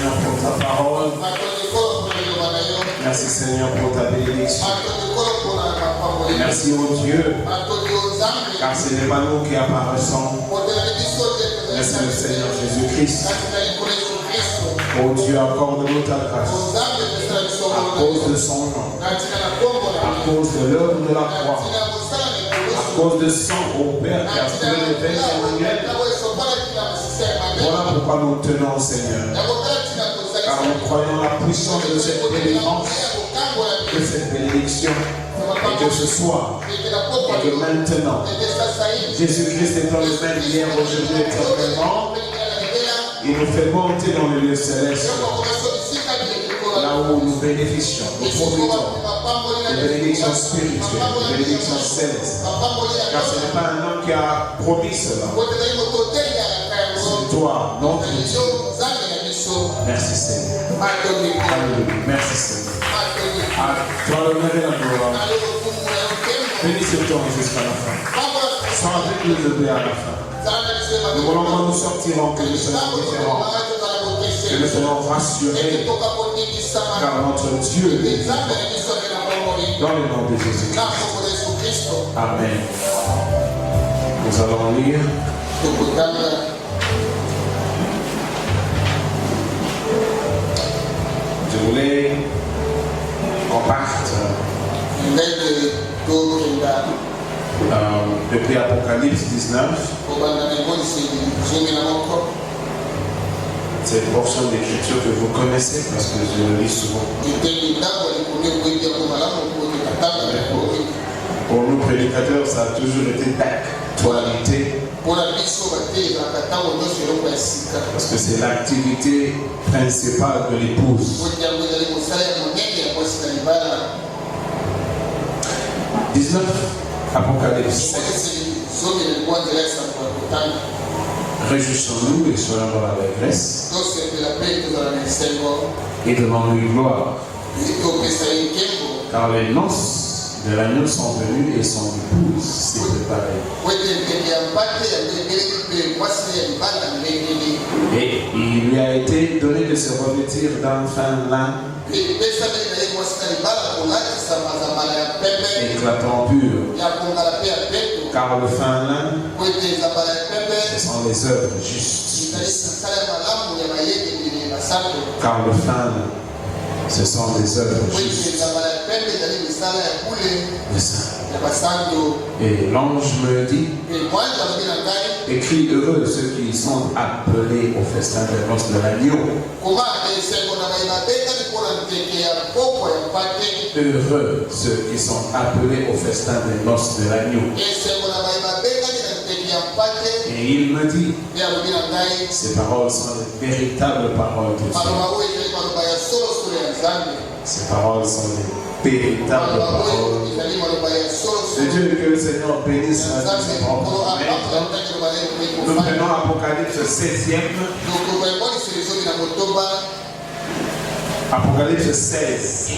Seigneur pour ta parole. Merci Seigneur pour ta bénédiction. Merci au Dieu, car ce n'est pas nous qui apparaissons, mais c'est le Seigneur Jésus-Christ. Oh Dieu, accorde-nous ta grâce, à cause de son nom, à cause de l'œuvre de la croix, à cause de son au Père qui a trouvé les veilles Emmanuel. Voilà pourquoi nous tenons, Seigneur, car nous croyons la puissance de cette délivrance, de cette bénédiction, et que ce soir, et que maintenant, Jésus-Christ étant le même hier, aujourd'hui, éternellement, il nous fait monter dans le lieu céleste, là où nous bénéficions, nous profitons des bénédictions spirituelles, des bénédictions célestes. Car ce n'est pas un homme qui a promis cela. C'est toi, notre Dieu. Merci Seigneur. Alléluia. Merci Seigneur. À toi l'honneur et la gloire. Bénis ce temps jusqu'à la fin. Sans avec le lever à la fin. Nous voulons quand nous sortirons que nous soyons différents, que nous soyons rassurés, car notre Dieu est vivant. Dans le nom de Jésus-Christ. Amen. Nous allons lire je voulais qu'on parte depuis Apocalypse 19. C'est une portion d'écriture que vous connaissez parce que je le lis souvent. Pour nous prédicateurs, ça a toujours été d'actualité. Parce que c'est l'activité principale de l'épouse. 19, Apocalypse. Réjouissons-nous et soyons dans l'allégresse et demandons gloire. Car les noces de l'agneau sont venues et son épouse s'est préparée. Et il lui a été donné de se revêtir d'un fin lin éclatant pur. Car le fin lin, ce sont les œuvres justes. Car le fin lin, ce sont des œuvres justes. Et l'ange me dit, écris heureux ceux qui sont appelés au festin des noces de l'agneau. Heureux ceux qui sont appelés au festin des noces de l'agneau. Et il me dit, ces paroles sont les véritables paroles de Dieu. Ces paroles sont les véritables paroles de Dieu. Que le Seigneur bénisse la vie de ses propres. Nous prenons Apocalypse 16e. Apocalypse 16.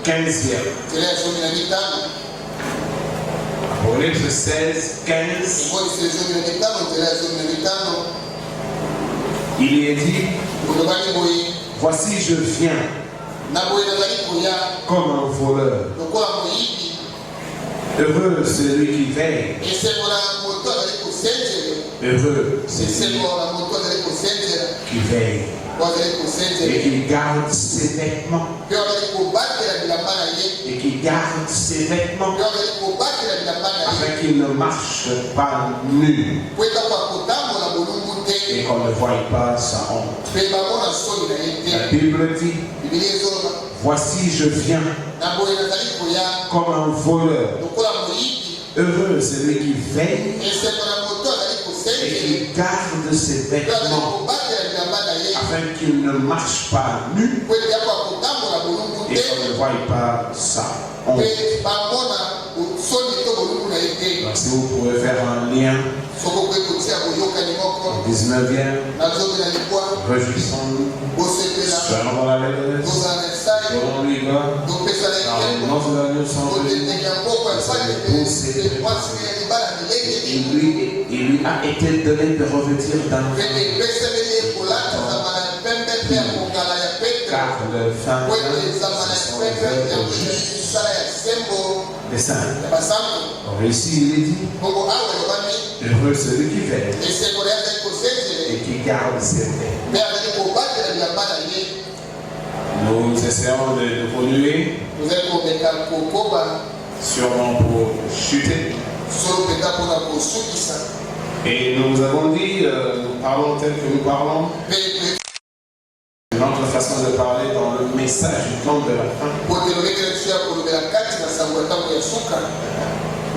15e. Apocalypse 16, 15. Il y est dit, voici je viens comme un voleur. Heureux celui qui veille. Heureux celui qui veille et qui garde ses vêtements. Et qui garde ses vêtements afin qu'il ne marche pas nu et qu'on ne voie pas sa honte. La Bible dit, voici je viens comme un voleur. Heureux celui qui veille et qui garde ses vêtements afin qu'il ne marche pas nu et qu'on ne voie pas sa honte. Donc, si vous pouvez faire un lien, 19e, réjouissons-nous, soyons dans l'allégresse, donnons lui gloire, car les noces de l'agneau sont venues, il lui a été donné de revêtir d'un fin lin le fin des saints. Or ici il est dit, heureux celui qui veille et qui garde ses veilles. Nous essayons d'évoluer, sûrement pour chuter. Et nous avons dit, nous parlons tel que nous parlons. Notre façon de parler dans le message du temps de la fin.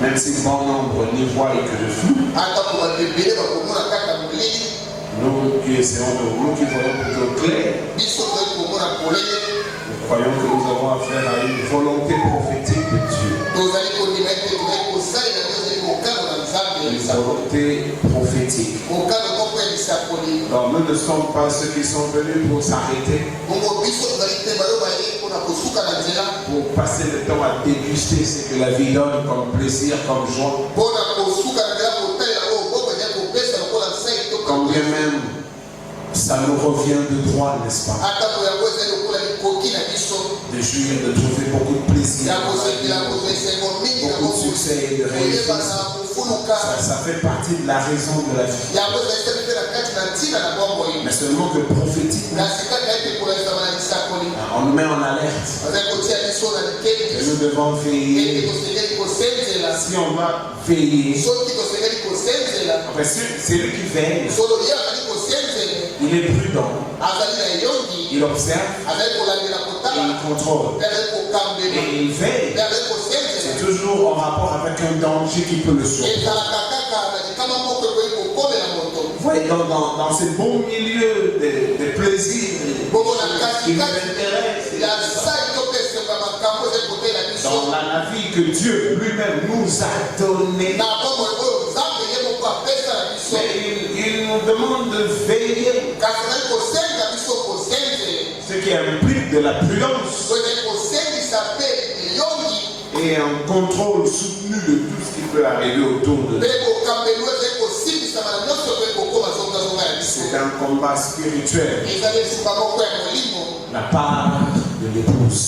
Même si bon nombre n'y voient que de flou, nous qui essayons de nous qui voyons plutôt clair, nous croyons que nous avons affaire à une volonté prophétique de Dieu. Une volonté prophétique. Donc nous ne sommes pas ceux qui sont venus pour s'arrêter, pour passer le temps à déguster ce que la vie donne comme plaisir, comme joie. Quand bien même ça nous revient de droit, n'est-ce pas? De jouir, de trouver beaucoup de plaisir, beaucoup de succès et de réussite. Ça fait partie de la raison de la vie. Mais seulement que prophétiquement, on nous met en alerte. Et nous devons veiller. Si on va veiller, enfin, celui qui veille, il est prudent, il observe, et il contrôle, et il veille. C'est toujours en rapport avec un danger qui peut le sauver. Vous voyez, dans ces beaux milieux de plaisir qui nous intéressent, dans la vie que Dieu lui-même nous a donnée, il nous demande de veiller, ce qui implique de la prudence et un contrôle soutenu de tout ce qui peut arriver autour de nous. C'est un combat spirituel. La part de l'épouse.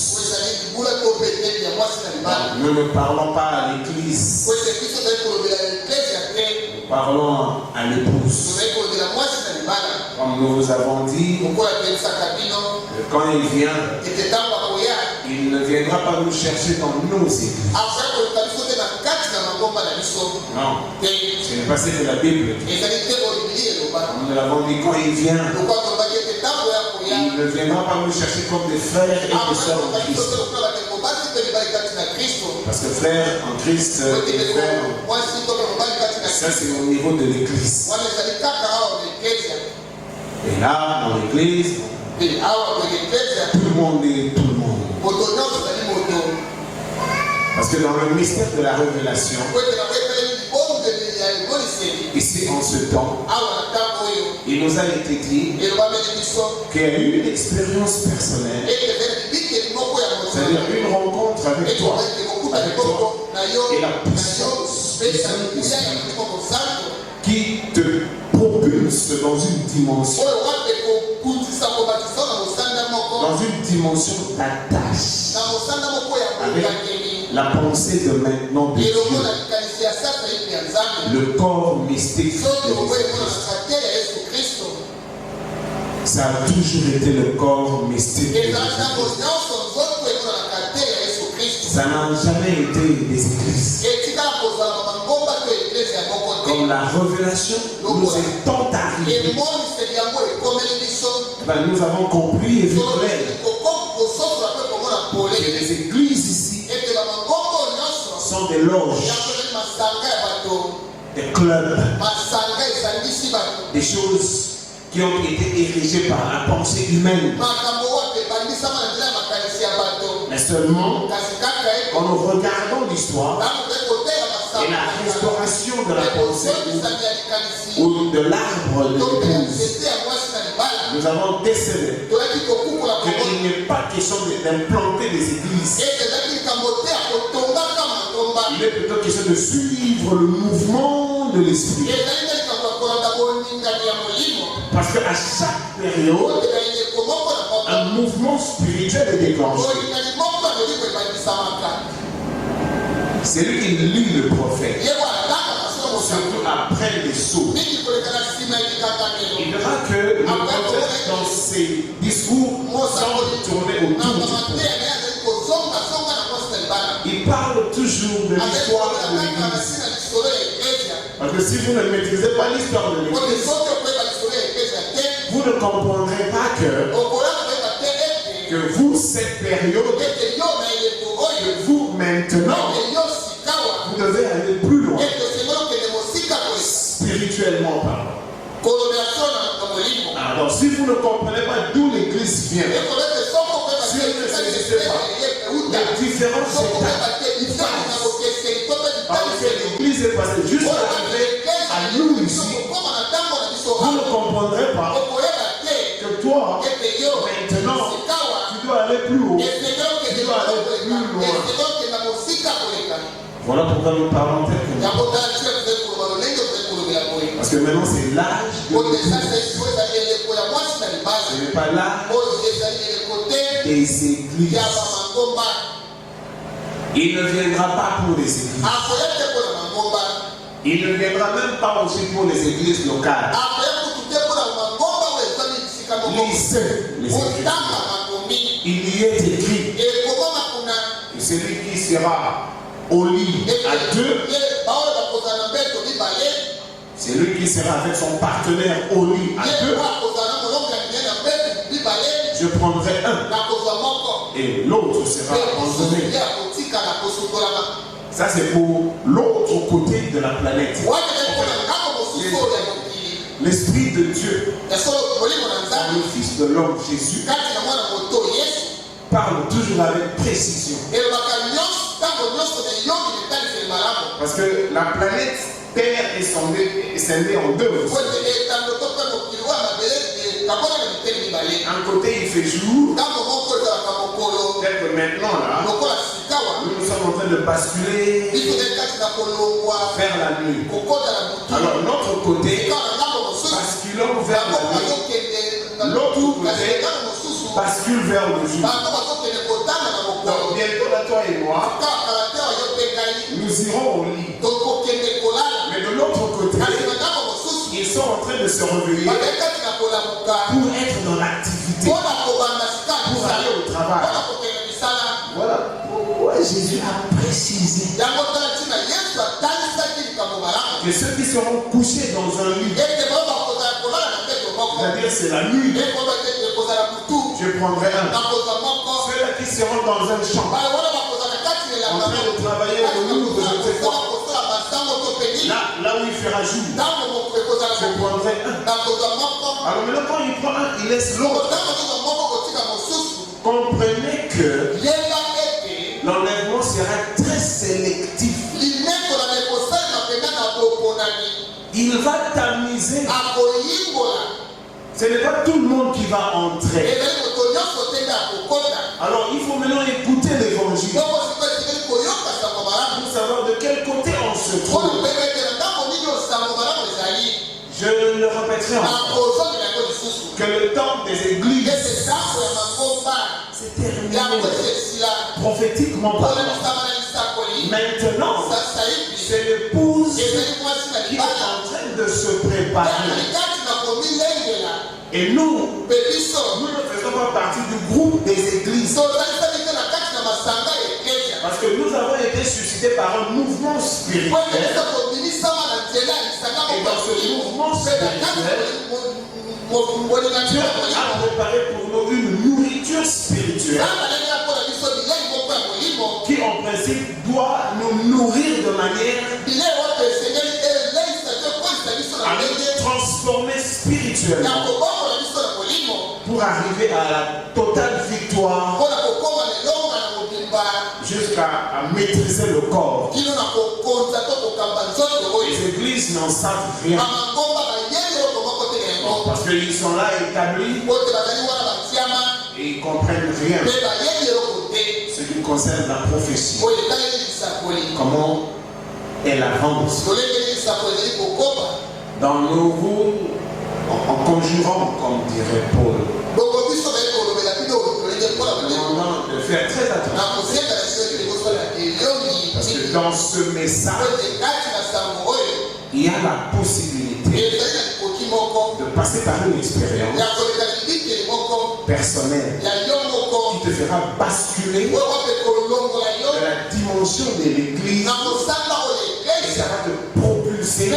Nous ne parlons pas à l'église. Nous parlons à l'épouse. Comme nous vous avons dit, quand il vient, il ne viendra pas nous chercher dans nos églises. Non, ce n'est pas ce que la Bible dit. Nous l'avons dit, quand il vient, il ne viendra pas nous chercher comme des frères et des sœurs en Christ. Parce que frères en Christ et frères, ça c'est au niveau de l'église. Et là, dans l'église, tout le monde est tout le monde. Parce que dans le mystère de la révélation, ici en ce temps, il nous a été dit qu'il y a eu une expérience personnelle, c'est-à-dire une rencontre avec toi et la puissance qui te propulse dans une dimension d'attache avec la pensée de maintenant de Dieu, le corps mystique de Jésus-Christ. Ça a toujours été le corps mystique de Jésus-Christ. Ça n'a jamais été des églises. Comme la révélation nous est tant arrivée, nous avons compris et vu clair que les églises ici sont des loges, des clubs, des choses qui ont été érigées par la pensée humaine. Mais seulement, en nous regardant l'histoire et la restauration de la pensée ou de l'arbre de l'épouse, nous avons décelé qu'il n'est pas question d'implanter des églises. Il est plutôt question de suivre le mouvement de l'esprit. Parce qu'à chaque période, un mouvement spirituel est déclenché. C'est lui qui lit le prophète. Surtout après les sauts. Il verra que le prophète dans ses discours semble tourner autour du prophète. Il parle toujours de l'histoire de l'Église. Parce que si vous ne maîtrisez pas l'histoire de l'Église, vous ne comprendrez pas que vous, cette période, que vous, maintenant, vous devez aller plus loin, spirituellement parlant. Alors, si vous ne comprenez pas d'où l'Église vient, si vous ne saisissez pas les différentes étapes, parce que l'Église est passée juste à nous ici, vous ne comprendrez pas que toi, maintenant, tu dois aller plus haut, tu dois aller plus loin. Voilà pourquoi nous parlons tel que nous. Parce que maintenant c'est l'âge de ce n'est pas l'âge des églises. Il ne viendra pas pour les églises. Il ne viendra même pas aussi pour les églises locales. Lisez les églises. Il y est écrit que celui qui sera au lit à deux, c'est lui qui sera avec son partenaire au lit à deux. Je prendrai un et l'autre sera abandonné. Ça c'est pour l'autre côté de la planète. L'Esprit de Dieu, le Fils de l'homme Jésus, parle toujours avec précision. Parce que la planète Terre est scindée en deux. Un côté il fait jour, tel que maintenant là, nous sommes en train de basculer vers la nuit. Alors notre côté, basculons vers la nuit. L'autre côté bascule vers le jour. Donc bientôt là, toi et moi, nous irons au lit. Mais de l'autre côté, ils sont en train de se réveiller pour être dans l'activité, pour aller au travail. Voilà pourquoi Jésus a précisé que ceux qui seront couchés dans un lit, c'est-à-dire c'est la nuit, je prendrai un. Ceux-là qui seront dans un champ, en train de travailler au lourd de je ne sais quoi, là où il fera jour, je prendrai un. Alors maintenant quand il prend un, il laisse l'autre. Comprenez que l'enlèvement sera très sélectif. Il va tamiser. Ce n'est pas tout le monde qui va entrer. Alors il faut maintenant écouter l'évangile pour savoir de quel côté on se trouve. Je le répéterai encore que le temps des églises c'est terminé prophétiquement parlant. Maintenant, c'est l'épouse qui est en train de se préparer. Et nous ne faisons pas partie du groupe des églises. Parce que nous avons été suscités par un mouvement spirituel. Et dans ce mouvement spirituel, Dieu a préparé pour nous une nourriture spirituelle qui en principe doit nous nourrir de manière à nous transformer spirituellement pour arriver à la totale victoire jusqu'à maîtriser le corps. Les églises n'en savent rien. Parce qu'ils sont là établis et ils ne comprennent rien. Ce qui concerne la prophétie. Comment elle avance. Dans nos en conjurant, comme dirait Paul. dans ce message, il y a la possibilité de passer par une expérience personnelle qui te fera basculer de la dimension de l'église et ça va te propulser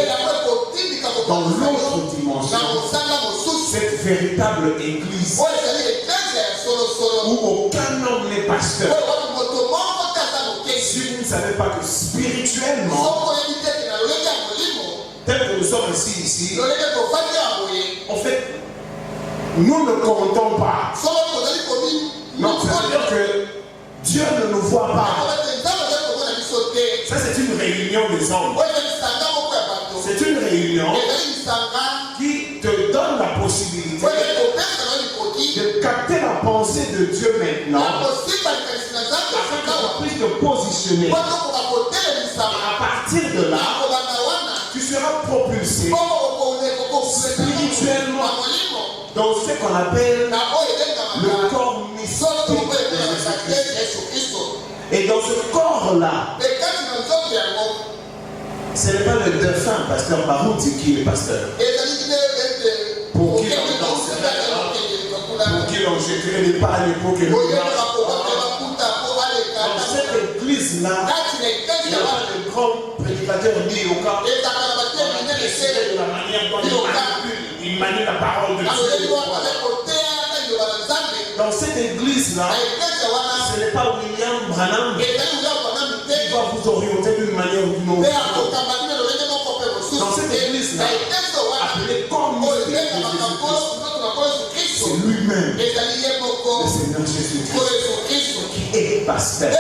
dans l'autre dimension, cette véritable église où aucun homme n'est pasteur. Si vous ne savez pas que spirituellement, tel que nous sommes ici, en fait, nous ne comptons pas. Non, c'est-à-dire que Dieu ne nous voit pas. Ça, c'est une réunion des hommes. C'est une réunion qui te donne la possibilité de capter la pensée de Dieu maintenant, afin que tu puisses te positionner. À partir de là, tu seras propulsé spirituellement dans ce qu'on appelle le corps mystique de Jésus-Christ. Et dans ce corps-là, ce n'est pas le défunt pasteur Barouti qui est pasteur. Pour qui l'on jetterait des pas à l'époque. Dans cette église-là, il n'y a pas de grand prédicateur ni au cas. De la manière dont il manie la parole de Dieu. Dans cette église-là, ce n'est pas William Branham qui va vous orienter d'une manière ou d'une autre. Dans cette église-là, appelée comme mystique de Jésus-Christ, c'est lui-même, le Seigneur Jésus-Christ, qui est pasteur.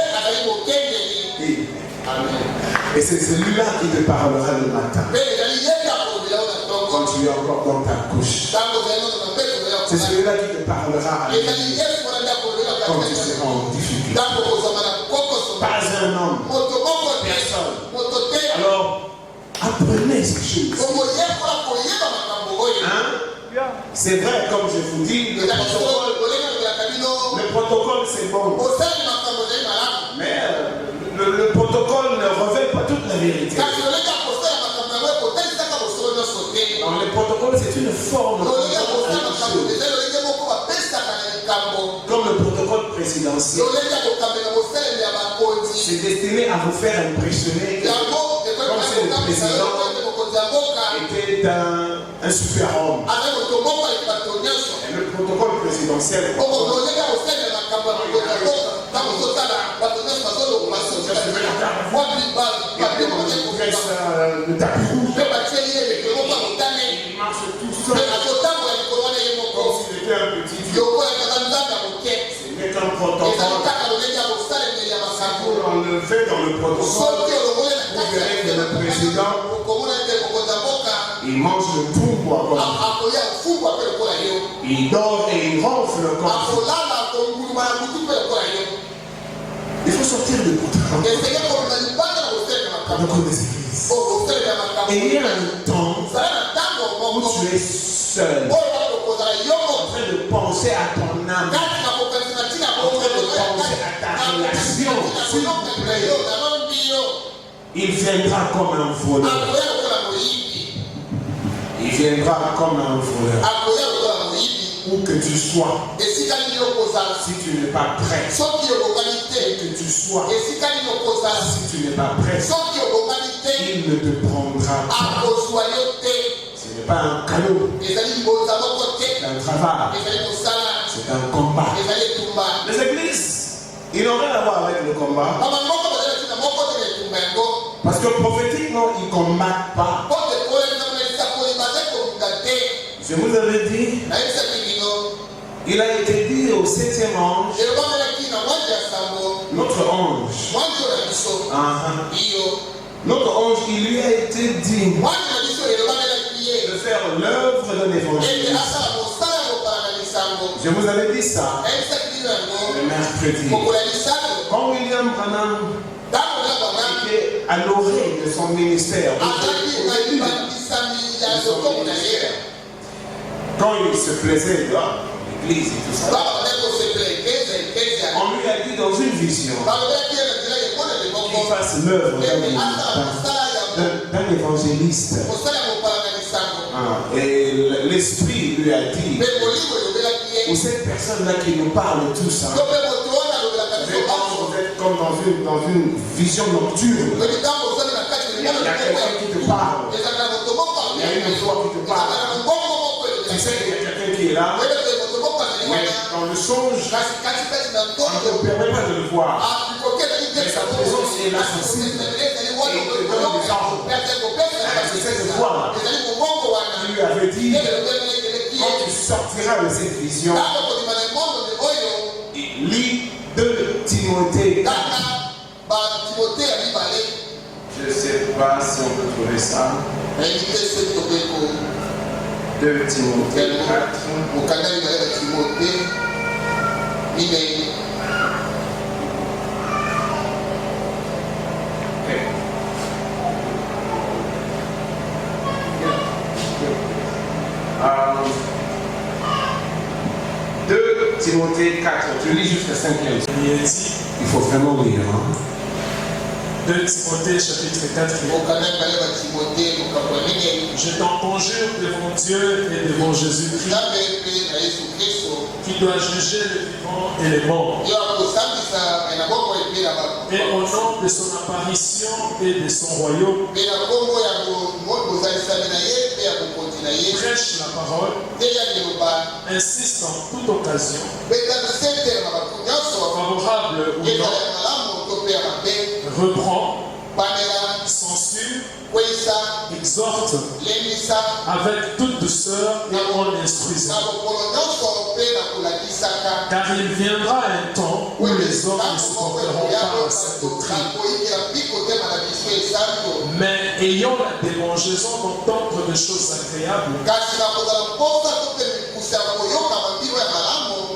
Et c'est celui-là qui te parlera le matin. Quand tu es encore dans ta couche. C'est celui-là qui te parlera à l'église quand tu seras en difficulté. Pas un homme, personne. Alors, apprenez ces choses. Hein? C'est vrai, comme je vous dis, le protocole c'est bon. Mais le protocole ne révèle pas toute la vérité. Alors, le protocole c'est une forme. Comme le protocole présidentiel. C'est destiné à vous faire impressionner comme si le président était un super-homme. Et le protocole présidentiel, le tapis rouge, il marche tout seul comme s'il était un petit vieux. Ce n'est qu'un protocole. Pour l'enlever dans le protocole, vous verrez que le président, il mange le tout. Il dort et il ronfle le corps. Il faut sortir de protocole. Dans les églises. Et il y a un temps où tu es seul, en train de penser à ton âme, en train de penser à ta relation. S'il te plaît, il viendra comme un voleur. Il viendra comme un voleur. Où que tu sois, si tu n'es pas prêt, et que tu sois, si tu n'es pas prêt, il ne te prendra pas. Ce n'est pas un cadeau, c'est un travail, c'est un combat. Les églises, ils n'ont rien à voir avec le combat. Parce que prophétiquement, ils ne combattent pas. Je vous avais dit, il a été dit au 7e ange, notre ange, notre ange, il lui a été dit de faire l'œuvre d'un évangile. Je vous avais dit ça le mercredi. Quand William Branham était à l'orée de son ministère, quand il se plaisait dans l'église et tout ça, on lui a dit dans une vision qu'il fasse l'œuvre d'un évangéliste. Et l'Esprit lui a dit, ou cette personne-là qui nous parle tout ça, vous êtes comme dans une vision nocturne. Il y a quelqu'un qui te parle. Il y a une voix qui te parle. Tu sais qu'il y a quelqu'un qui est là. Mais dans le songe, on ne te permet pas de le voir. Mais sa présence est là sensible. Et il te donne des ordres. C'est cette voix-là qui lui avait dit, quand tu sortiras de cette vision, lis 2 Timothée. Je ne sais pas si on peut trouver ça. 2 Timothée 4. Timothée 4, tu lis jusqu'à 5. Il faut vraiment lire. 2 Timothée chapitre 4. Je t'en conjure devant Dieu et devant Jésus-Christ, qui doit juger les vivants et les morts, et au nom de son apparition et de son royaume, prêche la parole, insiste en toute occasion, favorable ou non, reprend, censure, exhorte avec toute douceur et en instruisant. Car il viendra un temps où les hommes ne supporteront pas cette doctrine, mais ayant la démangeaison d'entendre des choses agréables,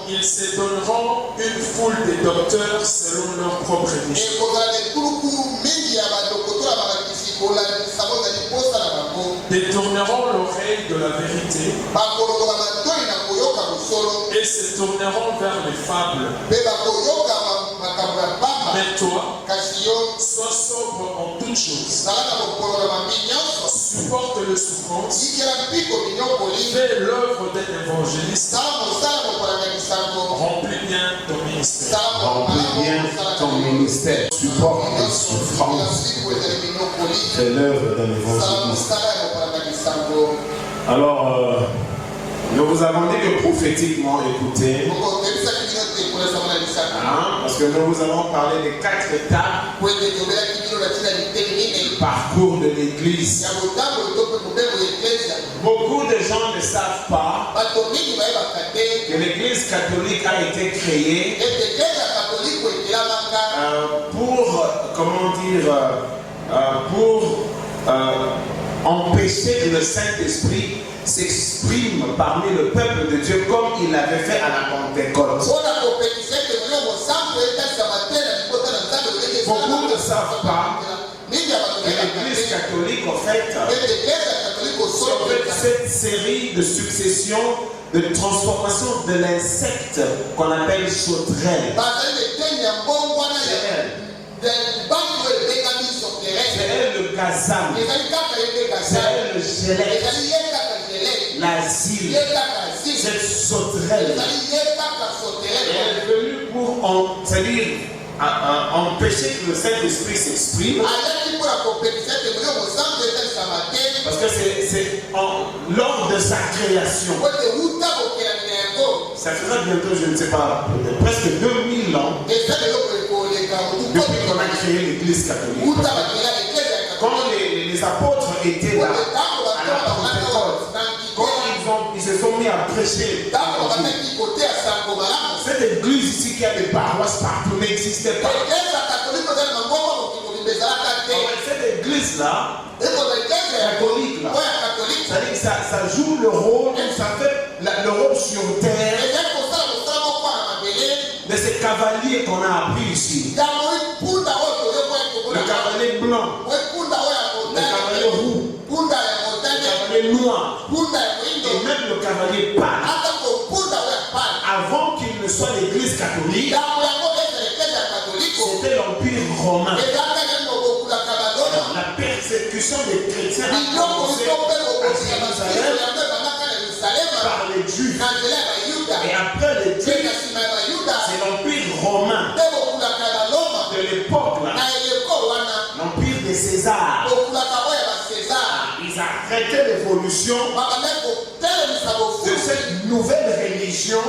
ils se donneront une foule de docteurs selon leur propre émission. Détourneront l'oreille de la vérité et se tourneront vers les fables. Mais toi, sois sobre en toutes choses. Supporte les souffrances. Fais l'œuvre d'un évangéliste. Remplis bien ton ministère. Remplis bien ton ministère. Supporte les souffrances. Fais l'œuvre d'un évangéliste. Alors, nous vous avons dit que prophétiquement, écoutez, parce que nous vous avons parlé des 4 étapes du parcours de l'Église. Beaucoup de gens ne savent pas que l'Église catholique a été créée pour, comment dire, pour empêcher que le Saint-Esprit s'exprime parmi le peuple de Dieu comme il l'avait fait à la Pentecôte. Beaucoup ne savent pas que l'Église catholique, en fait, cette série de successions de transformation de l'insecte qu'on appelle sauterelle. C'est elle le gazam. C'est elle le gelette. L'asile. Cette sauterelle. Elle est venue pour empêcher que le Saint-Esprit s'exprime. Parce que c'est lors de sa création. Ça fera bientôt, je ne sais pas, presque 2000 ans depuis qu'on a créé l'Église catholique. Quand les apôtres étaient là, à la Pentecôte, quand ils se sont mis à prêcher, cette église ici qui a des paroisses partout n'existait pas. Cette église-là, catholique, là, c'est-à-dire que ça joue le rôle, ça fait le rôle sur terre de ces cavaliers qu'on a appris ici. Le cavalier blanc, le cavalier roux, le cavalier noir, et même le cavalier pâle. Avant qu'il ne soit l'église catholique, c'était l'Empire romain. La persécution des chrétiens a commencé à Jérusalem par les Juifs. Et après les Juifs, c'est l'Empire romain de l'époque là. L'Empire de César. Ils arrêtaient l'évolution de cette nouvelle religion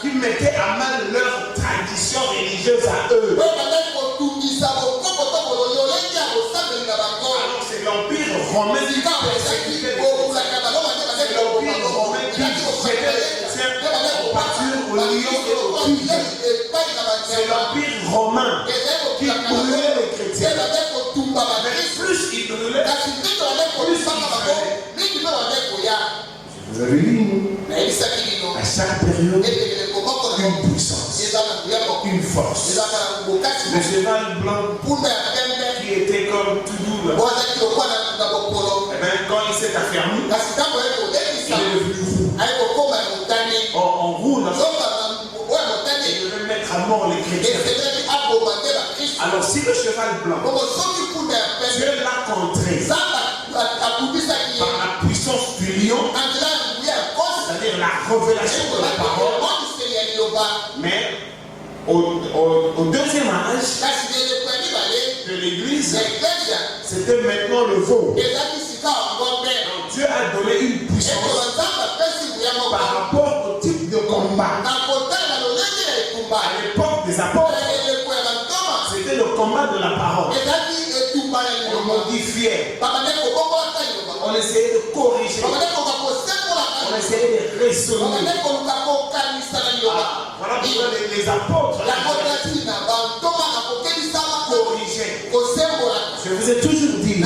qui mettait à mal leur tradition religieuse à eux. Alors c'est l'Empire romain qui persécutait les chrétiens. C'est l'Empire romain qui jetait les chrétiens en pâture au lion et au tigre. C'est l'Empire romain qui brûlait les chrétiens. Mais plus il brûlait, plus il brûlait. Vous avez lu, à chaque période, une puissance, une force. Le cheval blanc qui était comme tout doux, eh bien, quand il s'est affermi, il est devenu roux. En roux, il devait mettre à mort les chrétiens. Alors, si le cheval blanc, Dieu l'a contré par la puissance du lion, c'est-à-dire la révélation de la parole, mais au deuxième âge de l'Église, c'était maintenant le veau. Donc Dieu a donné une puissance par rapport au type de combat. À l'époque des apôtres, c'était le combat de la parole. On modifiait, on essayait de corriger, on essayait de raisonner. Voilà pourquoi les apôtres corrigeaient. Je vous ai toujours dit,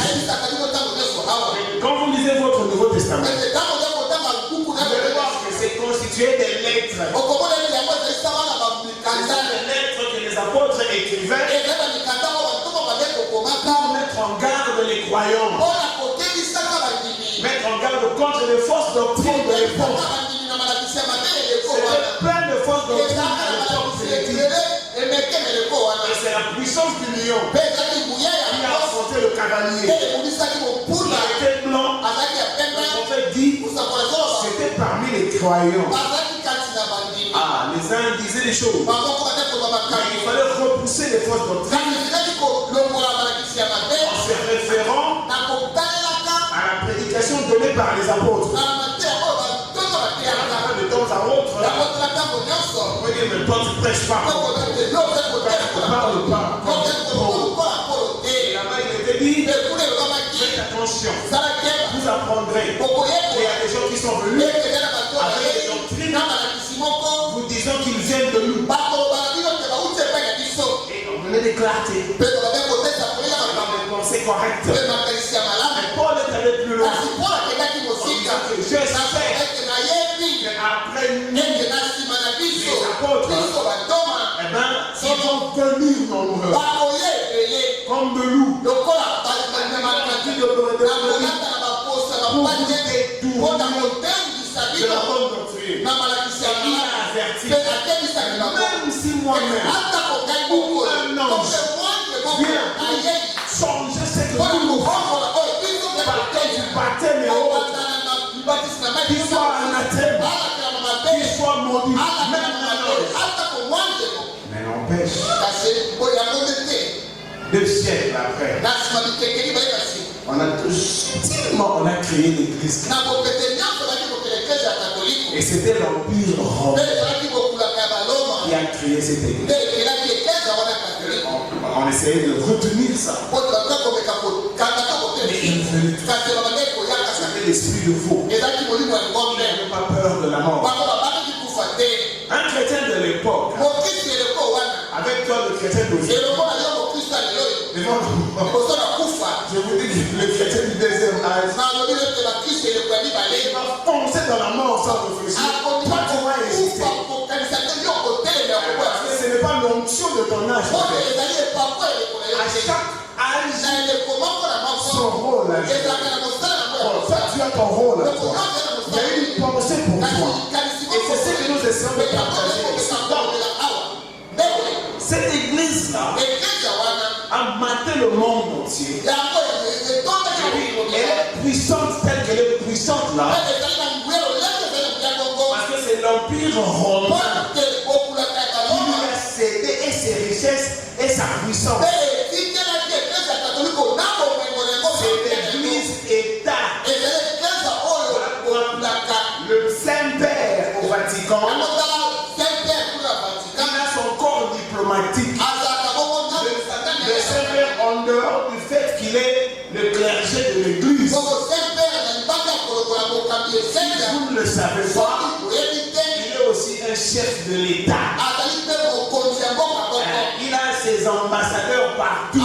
quand vous lisez votre Nouveau Testament, vous allez voir que c'est constitué des lettres. Des lettres que les apôtres écrivaient pour mettre en garde les croyants, mettre en garde contre les fausses doctrines de l'époque. C'était plein de fausses doctrines à l'époque. Et c'est la puissance du lion qui a affronté le cavalier. Il était blanc. Le prophète dit c'était parmi les croyants. Les uns disaient des choses. Mais il fallait repousser les fausses doctrines en se référant à la prédication donnée par les apôtres. De temps à autre, mais toi tu prêches pas. Tu parles pas. Et là-bas il était dit, faites attention. Vous apprendrez. Il y a des gens qui sont venus avec des doctrines vous disant qu'ils viennent de nous. Et on venait d'éclater dans des pensées correctes. Mais Paul est allé plus loin. Je sais qu'après nous, les apôtres, ils vont venir nombreux comme de loups pour vous détourner de la bonne doctrine. Il a averti, même si moi-même ou un ange vient changer cette roue par lequel tu battais mes hôtes, qu'il soit anathème, qu'il soit maudit, même un ange. Mais n'empêche, 2 siècles après, on a créé l'église. Et c'était l'Empire romain qui a créé cette église. On essayait de retenir ça. Mais il venait tout. C'était l'esprit de faux. Il n'avait pas peur de la mort. Un chrétien de l'époque, avec toi le chrétien d'aujourd'hui, je vous dis que le chrétien du deuxième âge, il va foncer dans la mort sans réfléchir. Pas comment résister. Ce n'est pas l'onction de ton âge. À chaque âge, son rôle. Ça, tu as ton rôle. Il y a une pensée pour toi. Et c'est ce que nous essayons de partager. Cette là. Parce que c'est l'Empire romain qui lui a cédé et ses richesses et sa puissance. C'est l'église État. Le Saint-Père au Vatican, il a son corps diplomatique. Le Saint-Père, en dehors du fait qu'il est le clergé de l'église, vous ne le savez pas, il est aussi un chef de l'État. Il a ses ambassadeurs partout.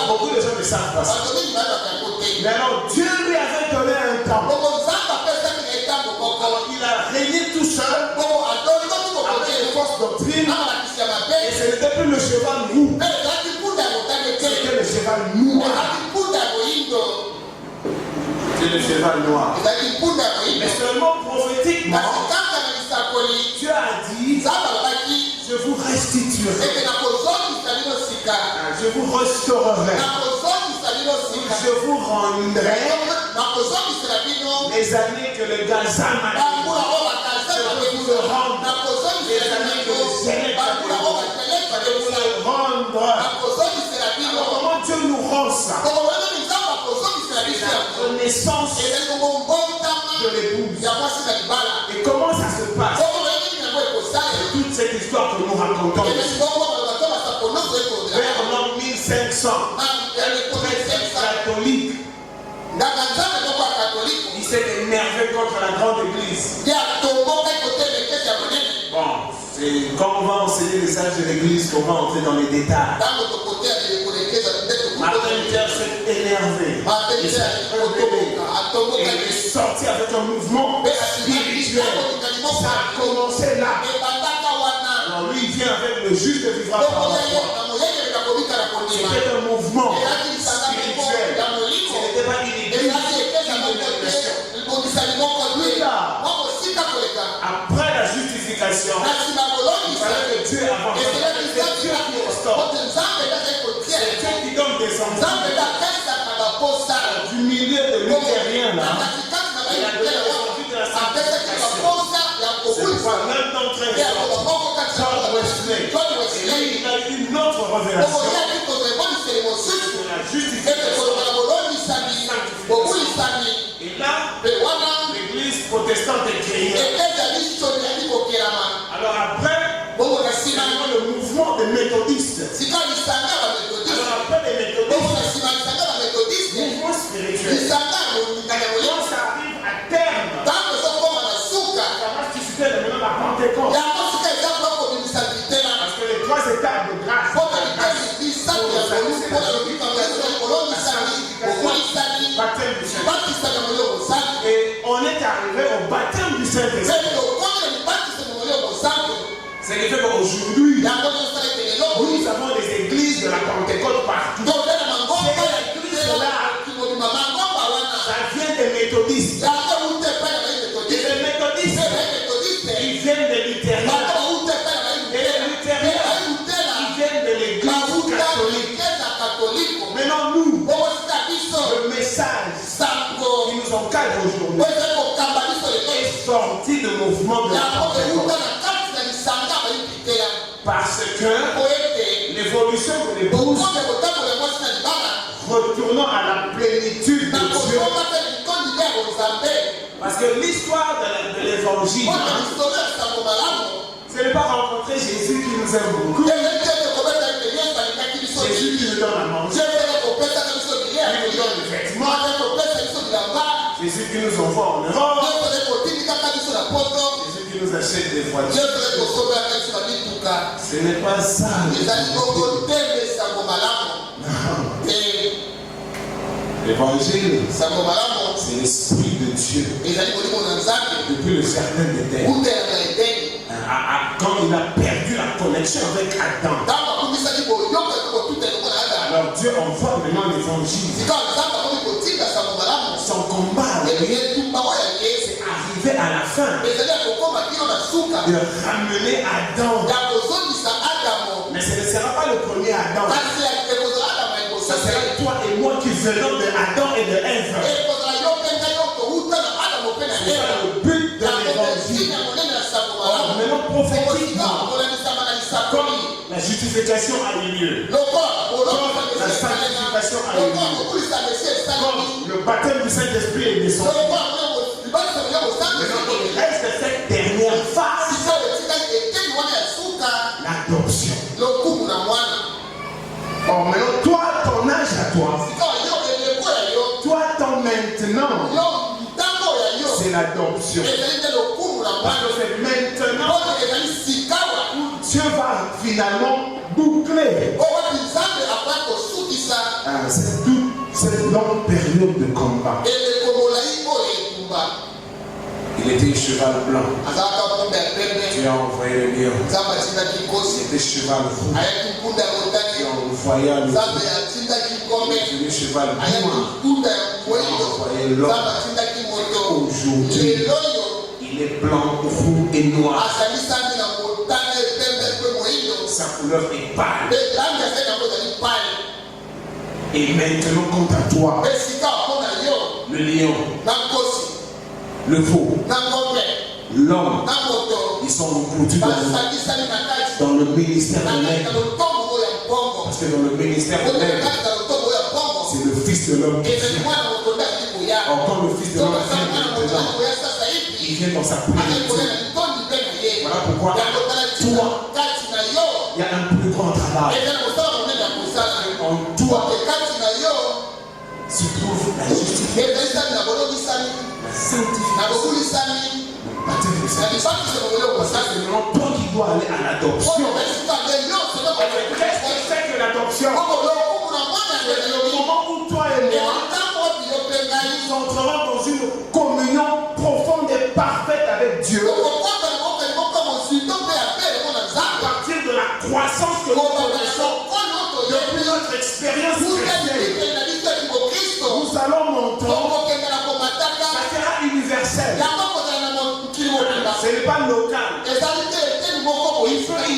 Beaucoup de gens ne savent pas ça. Mais alors Dieu lui avait donné un temps. Il a régné tout seul avec une force doctrine. Et ce n'était plus le cheval mou. C'était le cheval noir. C'est le cheval noir. Mais seulement prophétiquement, Dieu a dit, je vous restituerai. Je vous restaurerai. Je vous rendrai les années que le Gaza m'a dit. Je vous le rendre. Les années que le Seigneur m'a dit. Je vous le rendre. Alors, comment Dieu nous rend ça? La renaissance de l'épouse. Et comment ça se passe? Toute cette histoire que nous racontons vers l'an 1500, un prêtre catholique, il s'est énervé contre la grande église. Bon, c'est quand on va enseigner les âges de l'église qu'on va entrer dans les détails. Martin Luther s'est énervé. Il s'est rebellé. Et il est sorti avec un mouvement spirituel. Ça a commencé là. Alors lui, il vient avec le juste vivra par la foi. C'était un mouvement spirituel. Ce n'était pas une église. Après la justification, il fallait que Dieu avance. C'est Dieu qui restaure. C'est Dieu qui donne des enfants. Du milieu de luthérien là, il a donné aujourd'hui de la sanctification. C'est pourquoi l'un d'entre eux, John Wesley, et lui, il a eu une autre révélation de la justification. Et là, l'église protestante est créée. Alors après, le mouvement des méthodistes. Alors après les méthodistes, mouvement spirituel. Quand ça arrive à terme, ça va susciter le moment de la Pentecôte. Parce que les trois étapes de grâce, baptême du Saint-Esprit. Et on est arrivé au baptême du Saint-Esprit. Ce qui fait qu'aujourd'hui, nous avons des églises de la Pentecôte partout. Ça vient des méthodistes. Et les méthodistes, ils viennent des luthériens. Et les luthériens, ils viennent de l'église catholique. Maintenant, nous, le message qui nous encadre aujourd'hui est sorti du mouvement de la Pentecôte. Parce que l'évolution de l'épouse, retournant à la plénitude de Dieu. Parce que l'histoire de l'évangile, ce n'est pas rencontrer Jésus qui nous aime beaucoup. Jésus qui nous donne à manger. Qui nous donne des vêtements. Jésus qui nous envoie en Europe. Jésus qui nous achète des voitures. Ce n'est pas ça. L'évangile, c'est l'esprit de Dieu. Depuis le jardin d'Éden. Quand il a perdu la connexion avec Adam. Alors Dieu envoie maintenant l'évangile. Son combat, c'est arrivé à la fin de ramener Adam. Mais ce ne sera pas le premier Adam. Ça sera toi et moi qui venons de Adam et de Ève. justification a eu lieu, quand la sanctification a eu lieu, quand le baptême du Saint-Esprit est descendu, maintenant il reste cette dernière phase, l'adoption. Or maintenant, toi, ton âge à toi, ton maintenant, c'est l'adoption. Parce que c'est maintenant où Dieu va finalement boucler cette longue période de combat. Il était cheval blanc. Tu as envoyé le lion. Il était cheval roux. Tu as envoyé le lion. Il était cheval noir. Tu as envoyé l'homme. Aujourd'hui, il est blanc, roux et noir. Sa couleur est pâle. Et maintenant, quant à toi, le lion, le veau, l'homme, ils sont recrutés dans le ministère de l'Aide. Parce que dans le ministère de l'Aide, c'est le Fils de l'homme qui vient. Or, quand le Fils de l'homme vient, il vient dans sa plénitude. Voilà pourquoi toi, il y a un plus grand travail. En toi se trouve la justification, la sanctification, le baptême du Saint-Esprit. C'est vraiment toi qui dois aller à l'adoption. Qu'est-ce qui fait que l'adoption? C'est le moment où toi et moi, nous entrerons dans une communion profonde et parfaite avec Dieu. À partir de la croissance que nous connaissons depuis notre expérience chrétienne, nous allons monter. Ça sera universel. Ce n'est pas local. Il fait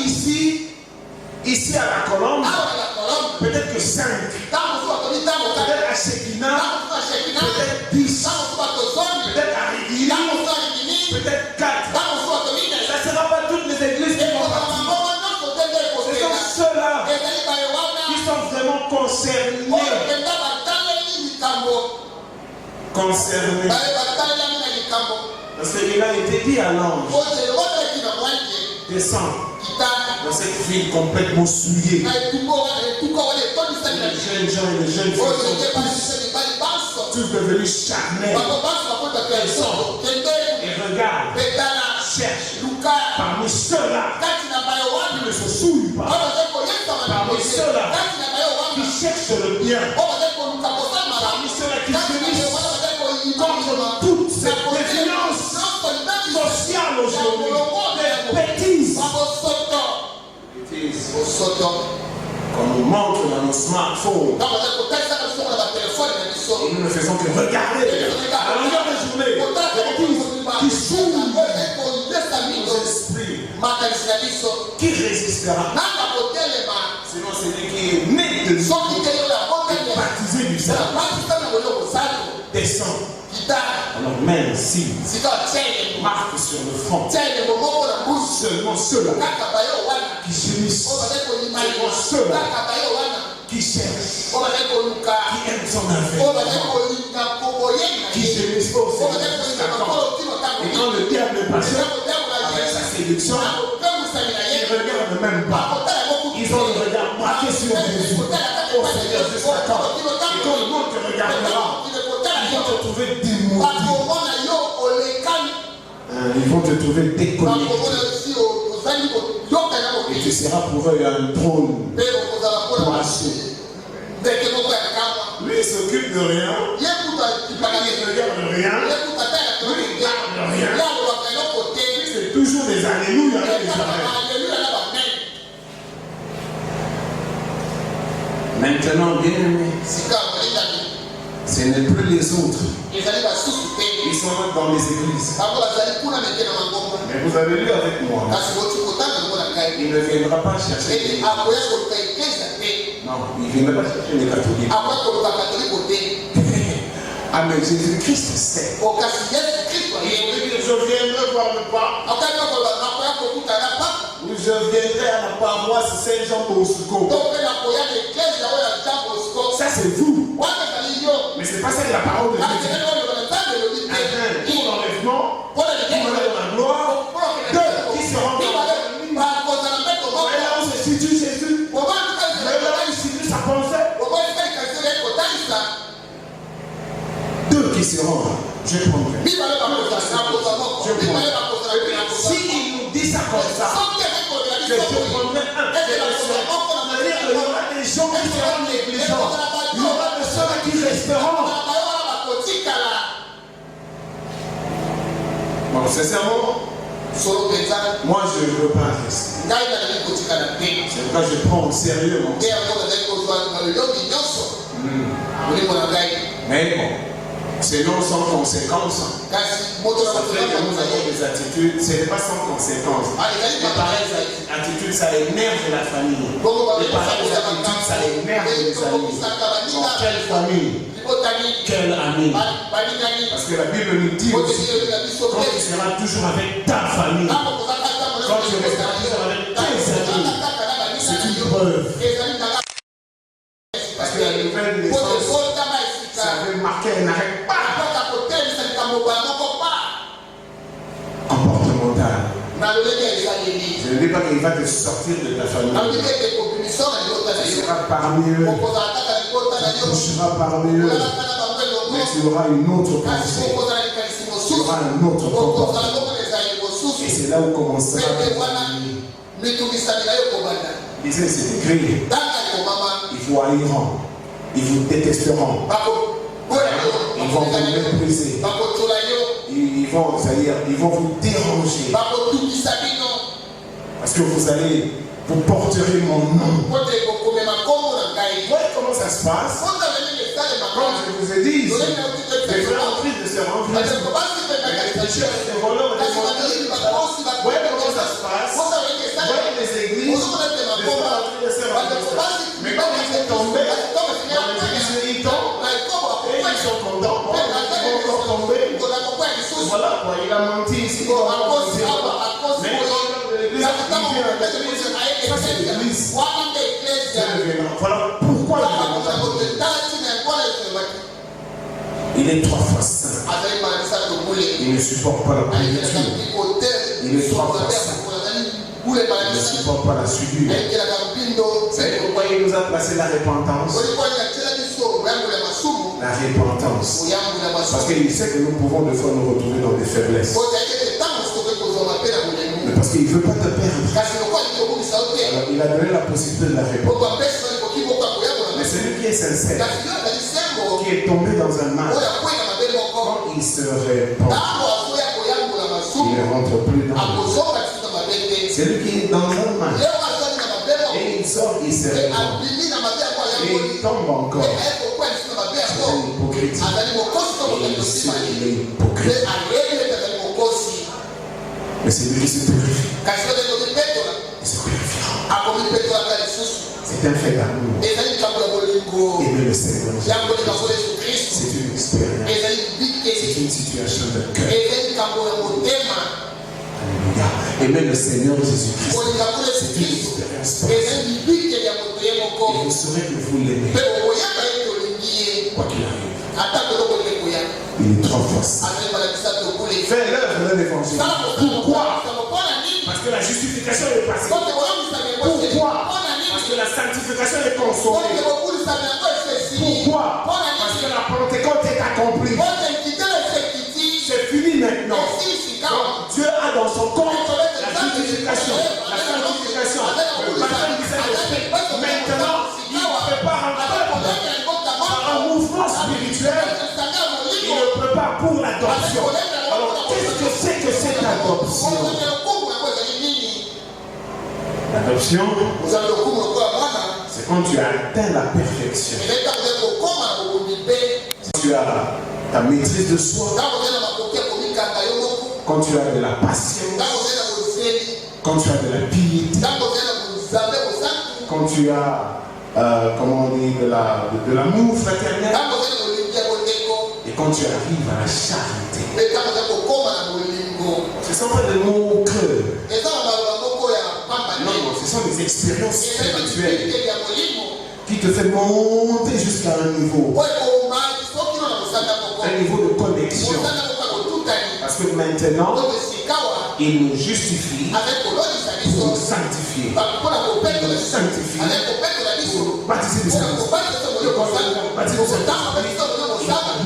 ici à la Colombe, peut-être que 5. Peut-être à Shekina, peut-être 10. Peut-être à Rigili, peut-être 4. Ça ne sera pas toutes les églises qui vont partir. Ce sont ceux-là qui sont vraiment concernés. Parce qu'il a été dit à l'ange, descends dans cette ville complètement souillée. Les jeunes gens et les jeunes filles sont tous devenus charnels. Et regarde, cherche parmi ceux-là qui ne se souillent pas, parmi ceux-là qui cherchent le bien, parmi ceux-là qui finissent contre toute cette défiance sociale aujourd'hui, des bêtises. Qu'on nous montre dans nos smartphones. Et nous ne faisons que regarder à la longueur de journée des bêtises qui souillent nos esprits. Qui résistera? Sinon celui qui est né de nous et baptisé du sang descend. Alors même si marque sur le front, seulement ceux-là qui gémissent, seulement ceux-là qui cherchent, qui aiment son affaire, qui gémissent aussi. Et quand le diable est passé avec sa séduction, ils ne regardent même pas. Ils ont le regard braqué sur Jésus. Oh Seigneur, jusqu'à quand? Et quand le monde te regardera, ils vont te trouver démodé. Ils vont te trouver déconnecté. Et tu seras pour eux un trône poisseux. Lui, il s'occupe de rien. Il ne regarde rien. Lui, il parle de rien. C'est toujours des alléluia et des amens. Maintenant, bien aimé, ce n'est plus les autres. Ils sont dans les églises. Mais vous avez lu avec moi. Il ne viendra pas chercher. Non, il ne viendra pas chercher les catholiques. Ah, mais Jésus-Christ sait. Je viendrai voir le pape. Ou je je viendrai à la paroisse Saint-Jean Bosco. Ça c'est vous. Mais c'est pas ça que la parole de Dieu dit. Pour l'enlèvement, pour la gloire, deux qui seront dans là où se situe Jésus, là où se situe sa pensée, deux qui seront là. Je prendrai. S'il nous dit ça comme ça, je prendrai un. Il y aura des gens qui seront négligents. Il y aura de ceux qui resteront. Bon, sincèrement, moi je ne veux pas rester. C'est pourquoi je prends au sérieux mon Mais bon, c'est non sans conséquence. Ça fait que nous avons des attitudes, ce n'est pas sans conséquence. Les pareilles attitudes, ça énerve la famille. Les pareilles attitudes, ça énerve les amis. Dans quelle famille? Quel ami? Parce que la Bible nous dit aussi, quand tu seras toujours avec ta famille, quand tu resteras toujours avec tes amis, c'est une preuve. Parce que la nouvelle naissance, ça avait marqué, elle n'arrête pas. Comportemental. Je ne dis pas qu'il va te sortir de ta famille. Tu seras parmi eux. Tu seras parmi eux. Mais tu auras une autre pensée. Tu auras un autre comportement. Et c'est là où commencera ta vie. Disait, c'est écrit. Ils vous haïront. Ils vous détesteront. Ils vont vous mépriser. Ils vont vous déranger. Parce que vous porterez mon nom. Voyez comment ça se passe. Quand je vous ai dit, les frères en Christ de se rendre, les pécheurs et les voleurs et les mendiants. Voyez comment ça se passe. Voyez les églises, les frères en Christ de se rendre. Mais quand ils sont tombés, dans les églises, ils tombent, et ils sont contents. Ils vont encore tomber. Voilà quoi, il a menti ici. Mais l'église, ça c'est l'église. Voilà pourquoi il est 3 fois saint. Il ne supporte pas la pourriture. Il est 3 fois saint. Il ne supporte pas la souillure. C'est pourquoi il nous a placé la repentance. La repentance. Parce qu'il sait que nous pouvons des fois nous retrouver dans des faiblesses. Mais parce qu'il ne veut pas te perdre. Alors il a donné la possibilité de la repentance. Mais celui qui est sincère, qui est tombé dans un mal, quand il se répand, il ne rentre plus dans le mal. Celui qui est dans un mal, et il sort, il se répand, et il tombe encore. C'est une hypocrisie. Et il sait qu'il est hypocrite. Mais c'est lui qui se purifie. Il se purifiera. C'est un fait d'amour. Aimer le Seigneur. C'est une expérience. C'est une situation de cœur. Alléluia. Aimer le Seigneur Jésus-Christ. C'est une expérience personnelle. Et vous saurez que vous l'aimez. Quoi qu'il arrive. Il est 3 fois saint. Fais l'œuvre de l'évangile. Pourquoi? Parce que la justification est passée. Pourquoi? Parce que la sanctification est consommée. Pourquoi? Parce que la Pentecôte est accomplie. C'est fini maintenant. Donc Dieu a dans son compte la justification, la sanctification, le baptême du Saint-Esprit. Maintenant, il prépare un mouvement spirituel. Il le prépare pour l'adoption. Alors, qu'est-ce que cette adoption? L'adoption, c'est quand tu as atteint la perfection. Quand tu as ta maîtrise de soi. Quand tu as de la patience. Quand tu as de la piété. Quand tu as, comment on dit, de l'amour fraternel. Et quand tu arrives à la charité. Ce ne sont pas des mots creux. Non, des expériences spirituelles qui te fait monter jusqu'à un niveau de connexion. Parce que maintenant, il nous justifie pour nous sanctifier. Pour nous sanctifier, pour nous baptiser du Saint-Esprit. Baptiser du Saint-Esprit,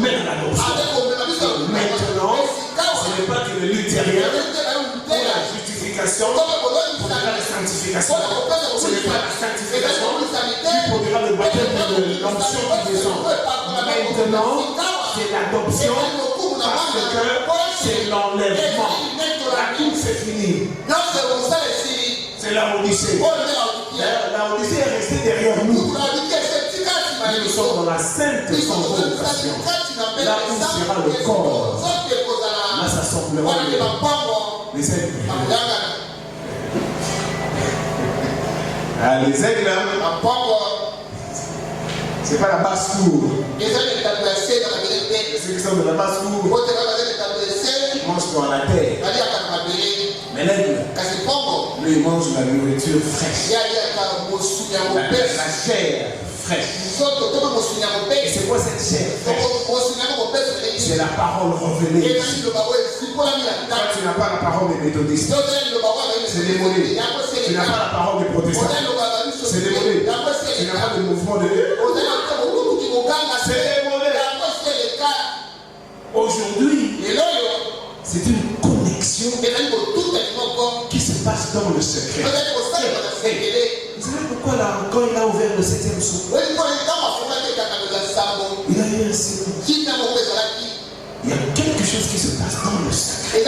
mène à l'adoption. Maintenant, ce n'est pas que le luthérien pour la justification, pour la sanctification. Ce n'est pas la sanctification qui produira le baptême de l'onction qui descend. Maintenant, c'est l'adoption parce que c'est l'enlèvement. La course c'est fini. C'est la Odyssée. La Odyssée est restée derrière nous. Nous sommes dans la sainte convocation. Là où sera le corps. Là, ça semblera les aigles. Ah, les aigles, c'est pas la basse-cour. Ceux qui sont de la basse-cour, ils mangent dans la terre. Mais l'aigle, lui, il mange la nourriture fraîche. La chair fraîche. Et c'est quoi cette chair fraîche? C'est la parole révélée. Quand tu n'as pas la parole des méthodistes, c'est démolé. Tu n'as pas la parole des protestants, c'est démolé. Tu n'as pas de mouvement de Dieu, c'est démolé. Aujourd'hui, c'est une connexion qui se passe dans le secret. Vous savez pourquoi là, quand il a ouvert le 7e souffle, il a eu un silence. Il y a quelque chose qui se passe dans le secret.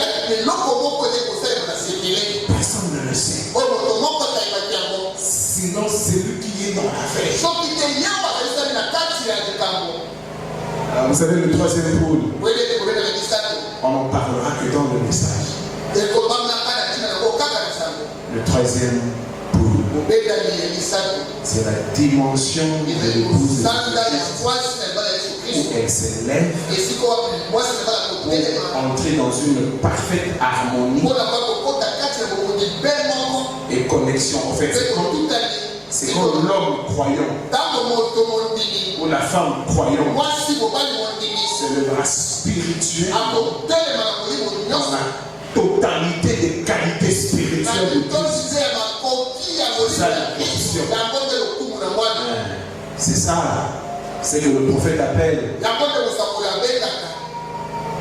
Personne ne le sait. Sinon, c'est lui qui est dans la veille. Alors, vous savez, le 3e pôle, on n'en parlera que dans le message. Le 3e pôle, c'est la dimension de l'épouse de Christ, où elle s'élève pour entrer dans une parfaite harmonie et connexion. En fait, c'est comme l'homme croyant ou la femme croyante se lèvera spirituel dans la totalité des qualités spirituelles de Christ. C'est ça, c'est que le prophète appelle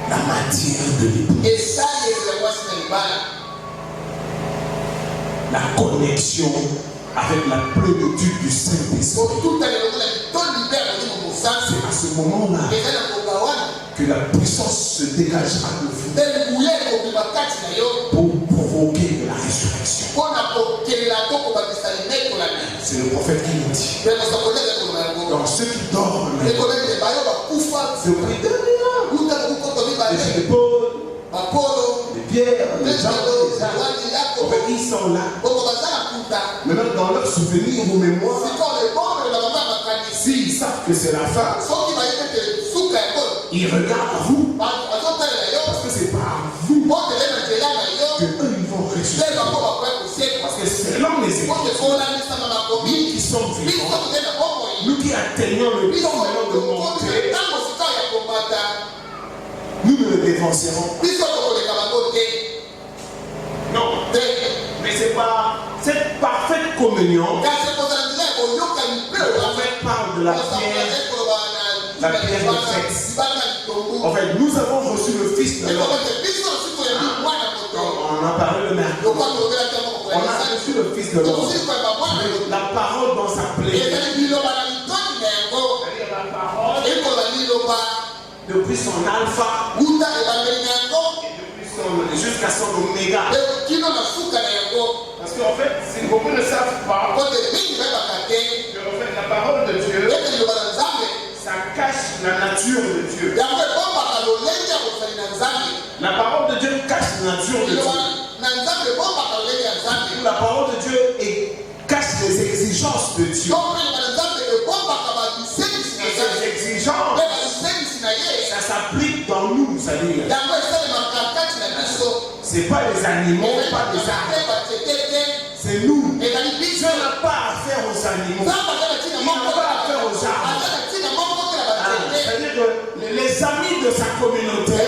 la matière de l'épouse. La connexion avec la plénitude du Saint-Esprit. C'est à ce moment-là que la puissance se dégagera de vous pour provoquer de la résurrection. C'est le prophète qui nous dit. Donc ceux qui dorment, depuis les épaules, les pierres, les jambes, en fait, ils sont là. Maintenant, dans leur souvenir ou mémoire, s'ils savent que c'est la femme, ils regardent à vous. Parce que c'est par vous que eux ils vont ressusciter. Parce que selon les Écritures, nous qui sommes vivants, nous qui atteignons le temps maintenant de monter, nous ne le dévancerons pas. Non, mais c'est pas cette parfaite communion. Le prophète parle de la pierre de sexe. En fait, nous avons reçu le Fils de l'homme. On a parlé le mercredi. On a reçu le Fils de l'homme. La parole dans sa plénitude. La parole depuis son alpha et jusqu'à son oméga. Parce qu'en fait, si beaucoup ne savent pas, que en fait, la parole de Dieu, ça cache la nature de Dieu. La parole de Dieu cache la nature de Dieu. La parole de Dieu cache les exigences de Dieu. Et ces exigences, ça s'applique dans nous, c'est-à-dire. C'est pas les animaux, pas les arbres. C'est nous. Dieu n'a pas affaire aux animaux. Il n'a pas affaire aux arbres. C'est-à-dire que les amis de sa communauté,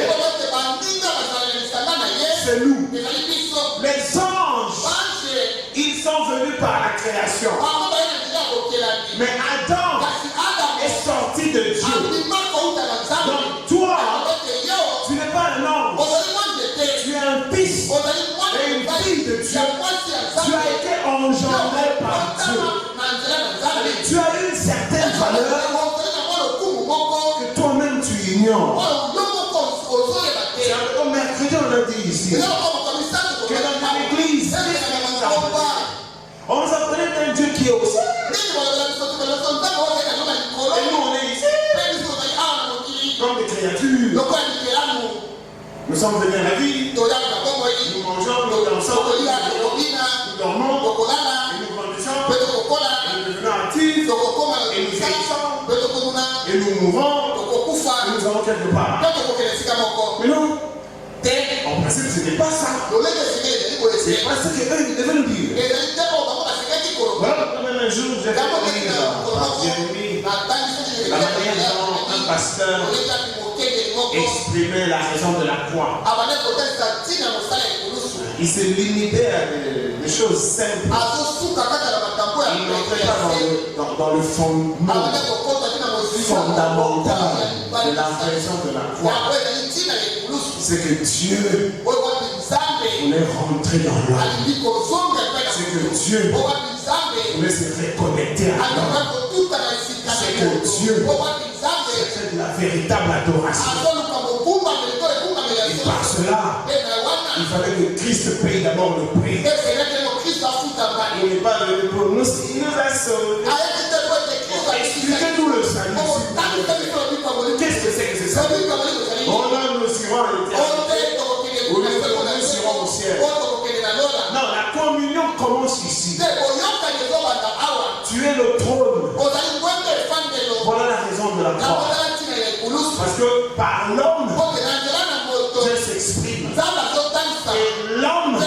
c'est nous. Les anges, ils sont venus par la création. Mais Adam est sorti de Dieu. Donc toi, tu n'es pas un ange. Tu es un fils et une fille de Dieu. Tu as été engendré par Dieu. Tu as une certaine valeur que toi-même tu ignores. C'est un peu comme mercredi on l'a dit ici. Que dans l'église, on nous apprenait d'un Dieu qui est au ciel. Et nous on est ici comme des créatures. Nous sommes venus à la vie. Nous mangeons, nous dansons, nous dormons, et nous grandissons, et nous devenons actifs, et nous vieillissons, et nous mourons, et nous allons quelque part. Mais non, en principe, ce n'était pas ça. C'est pas ce qu'eux devaient nous dire. Voilà, même un jour, j'ai fait la manière dont un pasteur exprimait la raison de la croix. Il se limitait à des choses simples. Il n'entrait pas dans le fondement fondamental de la raison de la croix. C'est que Dieu voulait rentrer dans l'homme. C'est que Dieu voulait se reconnecter à l'homme. C'est que Dieu fait de la véritable adoration. Et par cela, il fallait que Christ paye d'abord le prix. Il n'est pas venu pour nous, il nous a sauvés. Expliquez-nous le salut. Qu'est-ce que c'est que ce salut? On a nous serons à l'éternité. Ou nous serons au ciel. Non, la communion commence ici. Tu es le trône. Voilà la raison de la croix. Parce que par l'homme, Dieu s'exprime. Et l'homme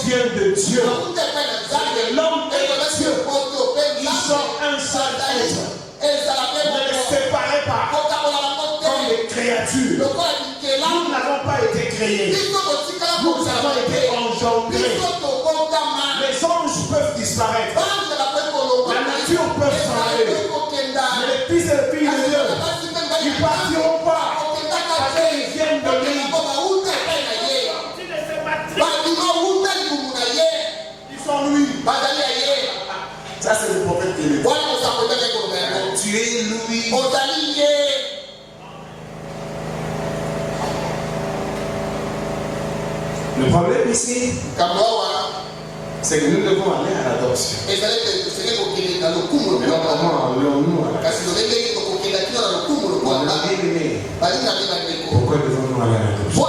vient de Dieu. Et l'homme et Dieu, ils sont un seul être. Ne les séparez pas comme des créatures. Nous n'avons pas été créés. Nous avons été engendrés. Les anges peuvent disparaître. La nature peut changer. Mais les fils et les filles de Dieu, ils ne partiront pas. Parce qu'ils viennent de lui. Ils sont lui. Ça, c'est le prophète qui le dit. Tu es lui. Le problème ici, c'est que nous devons aller à l'adoption. Mais comment allons-nous à l'adoption? Pourquoi devons-nous aller à l'adoption?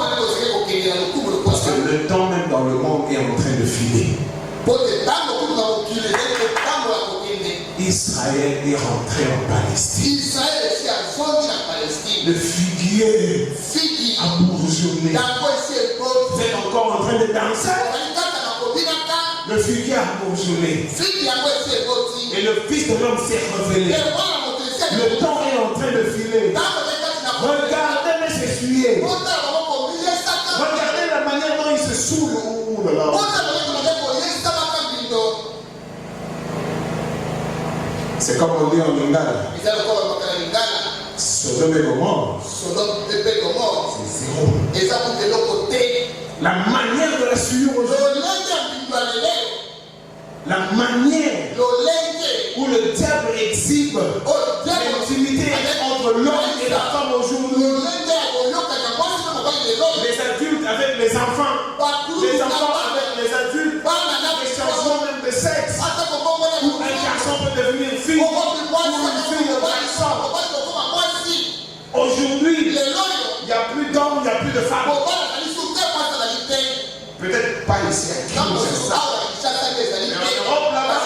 Parce que le temps même dans le monde est en train de filer. Israël est rentré en Palestine. Le figuier a bourgeonné. Vous êtes encore en train de danser. Le figuier a bourgeonné. Et le Fils de l'homme s'est révélé. Le temps est en train de filer. Regardez-les s'essuyer. Regardez la manière dont ils se saoulent. C'est comme on dit en Lingala. Sodome et Gomorrhe. C'est zéro. La manière de la suivre aujourd'hui. La manière où le diable exhibe l'intimité entre l'homme et la femme aujourd'hui. Les adultes avec les enfants. Les enfants avec les adultes. Les changements même de sexe. Où un garçon peut devenir une fille. Ou une fille de garçon. Aujourd'hui, il n'y a plus d'hommes, il n'y a plus de femmes. Peut-être pas ici. Mais en Europe, là-bas,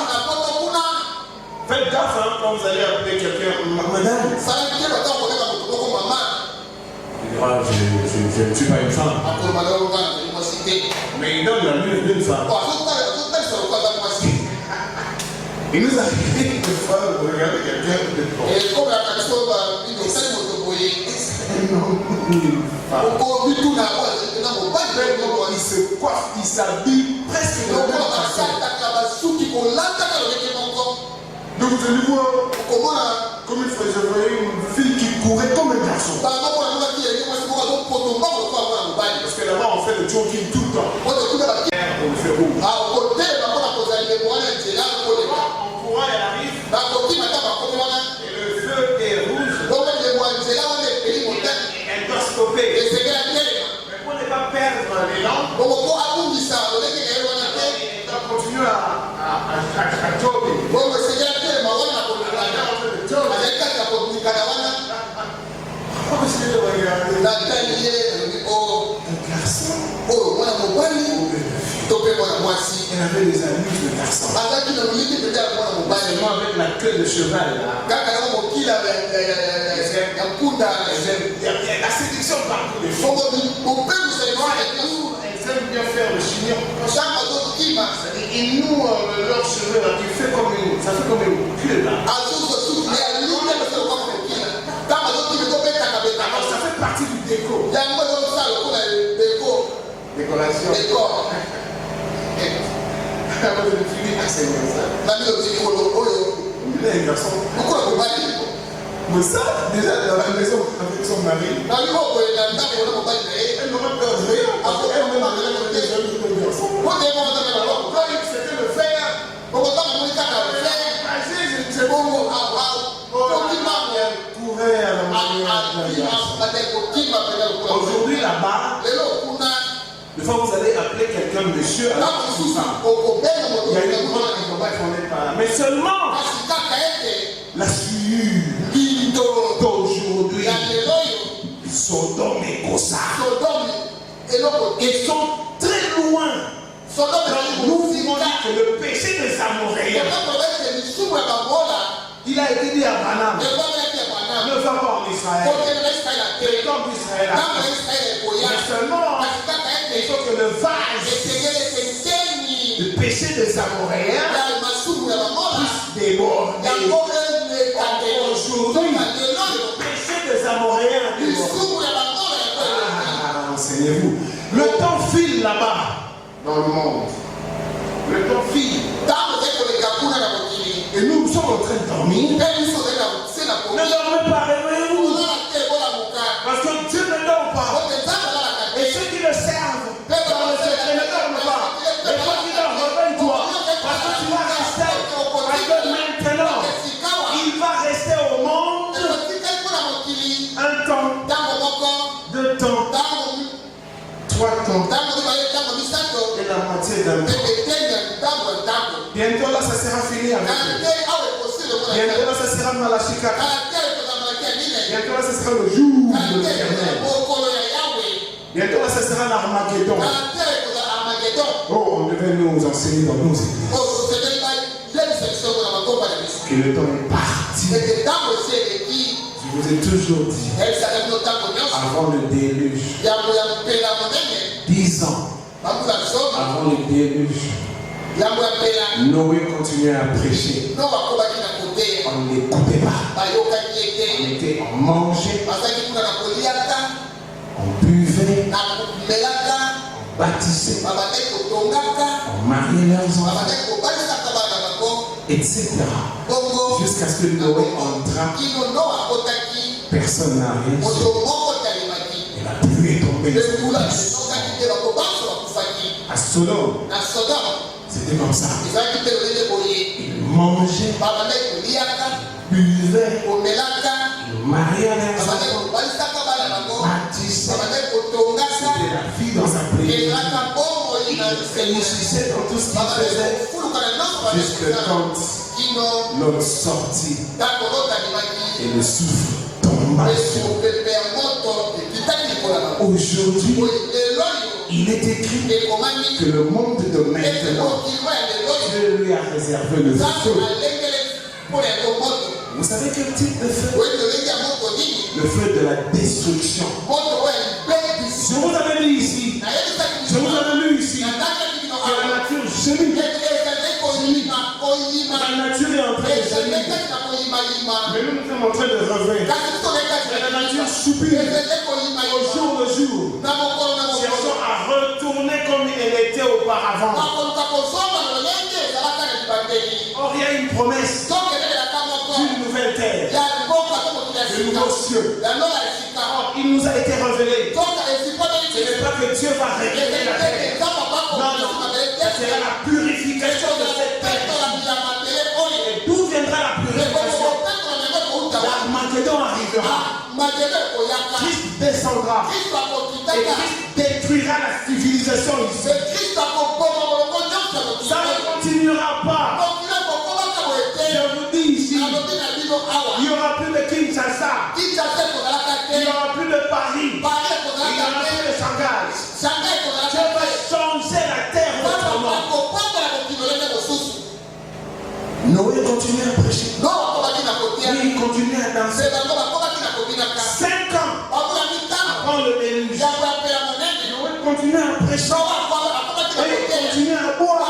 faites gaffe quand vous allez appeler quelqu'un madame. Il dira, je ne suis pas une femme. Mais il donne la lune d'une femme. Il nous arrive des fois de regarder quelqu'un de fort. Et comme la personne va vivre ça, il faut te voyer. Il se coiffe, il s'habille presque de la même façon. Donc vous allez voir comme il faisait, je voyais une fille qui courait comme un garçon. Parce que là-bas on fait le jogging tout le temps. On le fait où? En courant elle arrive. Et le feu est rouge. Elle doit stopper. Mais pour ne pas perdre l'élan, elle doit continuer à jogger. Elle avait des amis de garçons. Seulement avec la queue de cheval là. La séduction partout les femmes. Elles aiment bien faire le chignon. Et nous, leurs cheveux là, ça fait comme une queue là. Alors ça fait partie du déco. Décoration. Avant de finir à ces mensonges. Il est un garçon. Mais ça, déjà dans la maison avec son mari, elle n'aura peur de rien. Après, elle m'a dit que des amis de garçon. C'était le fer. C'est bon. Aujourd'hui là-bas, des fois vous allez appeler quelqu'un monsieur alors que il y a une grande information par là. Mais seulement la sueur d'aujourd'hui, Sodome et Gomorrhe, ils sont très loin. Nous disons que le péché des Amoréens, il a été dit à Abraham, ne va pas en Israël. C'est comme Israël. Mais seulement, il faut que le vase du péché des Amoréens puisse déborder. Aujourd'hui, le péché des Amoréens déborde. Enseignez-vous. Le temps file là-bas, dans le monde. Le temps file. Et nous sommes en train de dormir. Ne dormez pas, réveillez-vous. Parce que Dieu ne dort pas. Et ceux qui le servent dans le secret ne dorment pas. Et toi qui dors, réveille-toi. Parce que tu vas rester. Parce que maintenant, il va rester au monde un temps, 2 temps, 3 temps. Et la moitié d'un temps. Bientôt là, ça sera fini avec eux. Bientôt là, ça sera Malachi 4. Bientôt là, ce sera le jour de l'Éternel. Bientôt là, ce sera l'Armageddon. Oh, on devait nous enseigner dans nos églises que le temps est parti. Je vous ai toujours dit, avant le déluge, 10 ans avant le déluge, Noé continuait à prêcher. On ne l'écoutait pas. On mangeait, on buvait, on bâtissait, on mariait leurs enfants, etc. Jusqu'à ce que Noé entra, personne n'a rien su. Et la pluie est tombée. À Sodome, c'était comme ça. Ils mangeaient, buvaient, ils mariaient leurs enfants, bâtissaient. C'était la vie dans sa prière. Ils réussissaient dans tout ce qu'ils faisaient jusqu'à quand l'homme sortit et le souffle tomba sur eux. Aujourd'hui, il est écrit que le monde de maintenant, Dieu lui a réservé le feu. Vous savez quel type de feu? Le feu de la destruction. Je vous avais dit ici, je vous avais lu ici, que la nature gémit. La nature Mais nous sommes en train de revenir à la nature soupire au jour le jour. Cherchons à retourner comme elle était auparavant. Or, il y a une promesse d'une nouvelle terre, de nouveaux cieux. Or, il nous a été révélé. Ce n'est pas que Dieu va révéler la terre. Non, non. Ça sera la purification de cette terre. Et d'où viendra la purification? L'Armageddon arrivera. Christ descendra. Et Christ détruira la civilisation ici. Ça ne continuera pas. Je vous dis ici, il n'y aura plus de Kinshasa. Il n'y aura plus de Paris. Il n'y aura plus de Shanghai. Dieu va changer la terre autrement. Noé continue à prêcher. Il continue à danser. 5 ans avant le déluge. Noé continue à prêcher. Il continue à boire.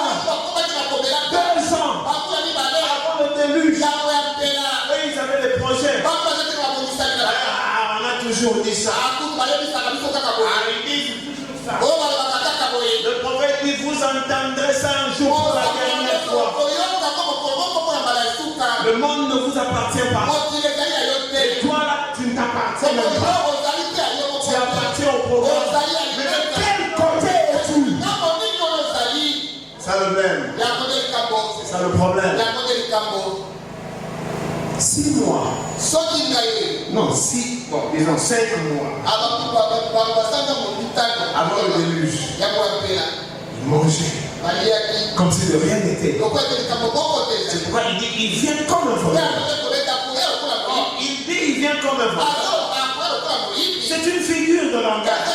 2 ans avant le déluge. Et ils avaient des projets. On a toujours dit ça. Le prophète dit, vous entendrez ça un jour pour la dernière fois. Le monde ne vous appartient pas. Et toi là, tu ne t'appartiens même pas. Tu appartiens au programme. Mais de quel côté es-tu? Ça le même. C'est ça le problème. 6 mois. Non, 6, bon, disons 5 mois. Avant le déluge. Il mangeait. Comme si de rien n'était. C'est pourquoi il dit, il vient comme un voleur. Il dit, il vient comme un voleur. C'est une figure de langage.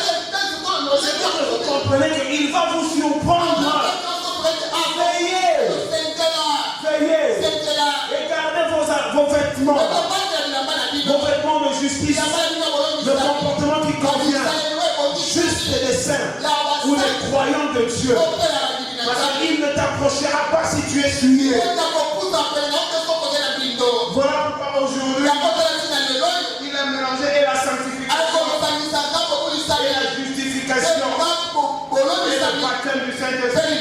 C'est pour que vous comprenez qu'il va vous surprendre. Veillez. Veillez. Et gardez vos vêtements. Vos vêtements de justice. Le comportement qui convient. Juste les saints ou les croyants de Dieu. Parce qu'il ne t'approchera pas si tu es souillé. Voilà pourquoi aujourd'hui, il a mélangé et la sanctification, et la justification, et le baptême du Saint-Esprit.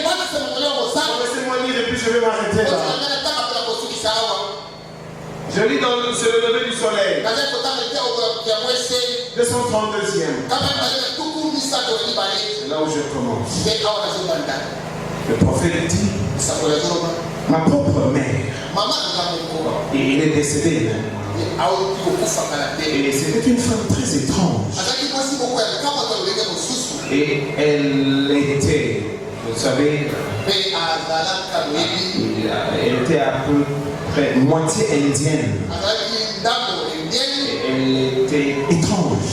Laissez-moi lire et puis je vais m'arrêter là. Je lis dans le lever du soleil. 232e. C'est là où je commence. Le prophète dit, ma propre mère, et il est décédé maintenant. Et c'était une femme très étrange. Et elle était, vous savez, elle était à peu près moitié indienne. Et elle était étrange.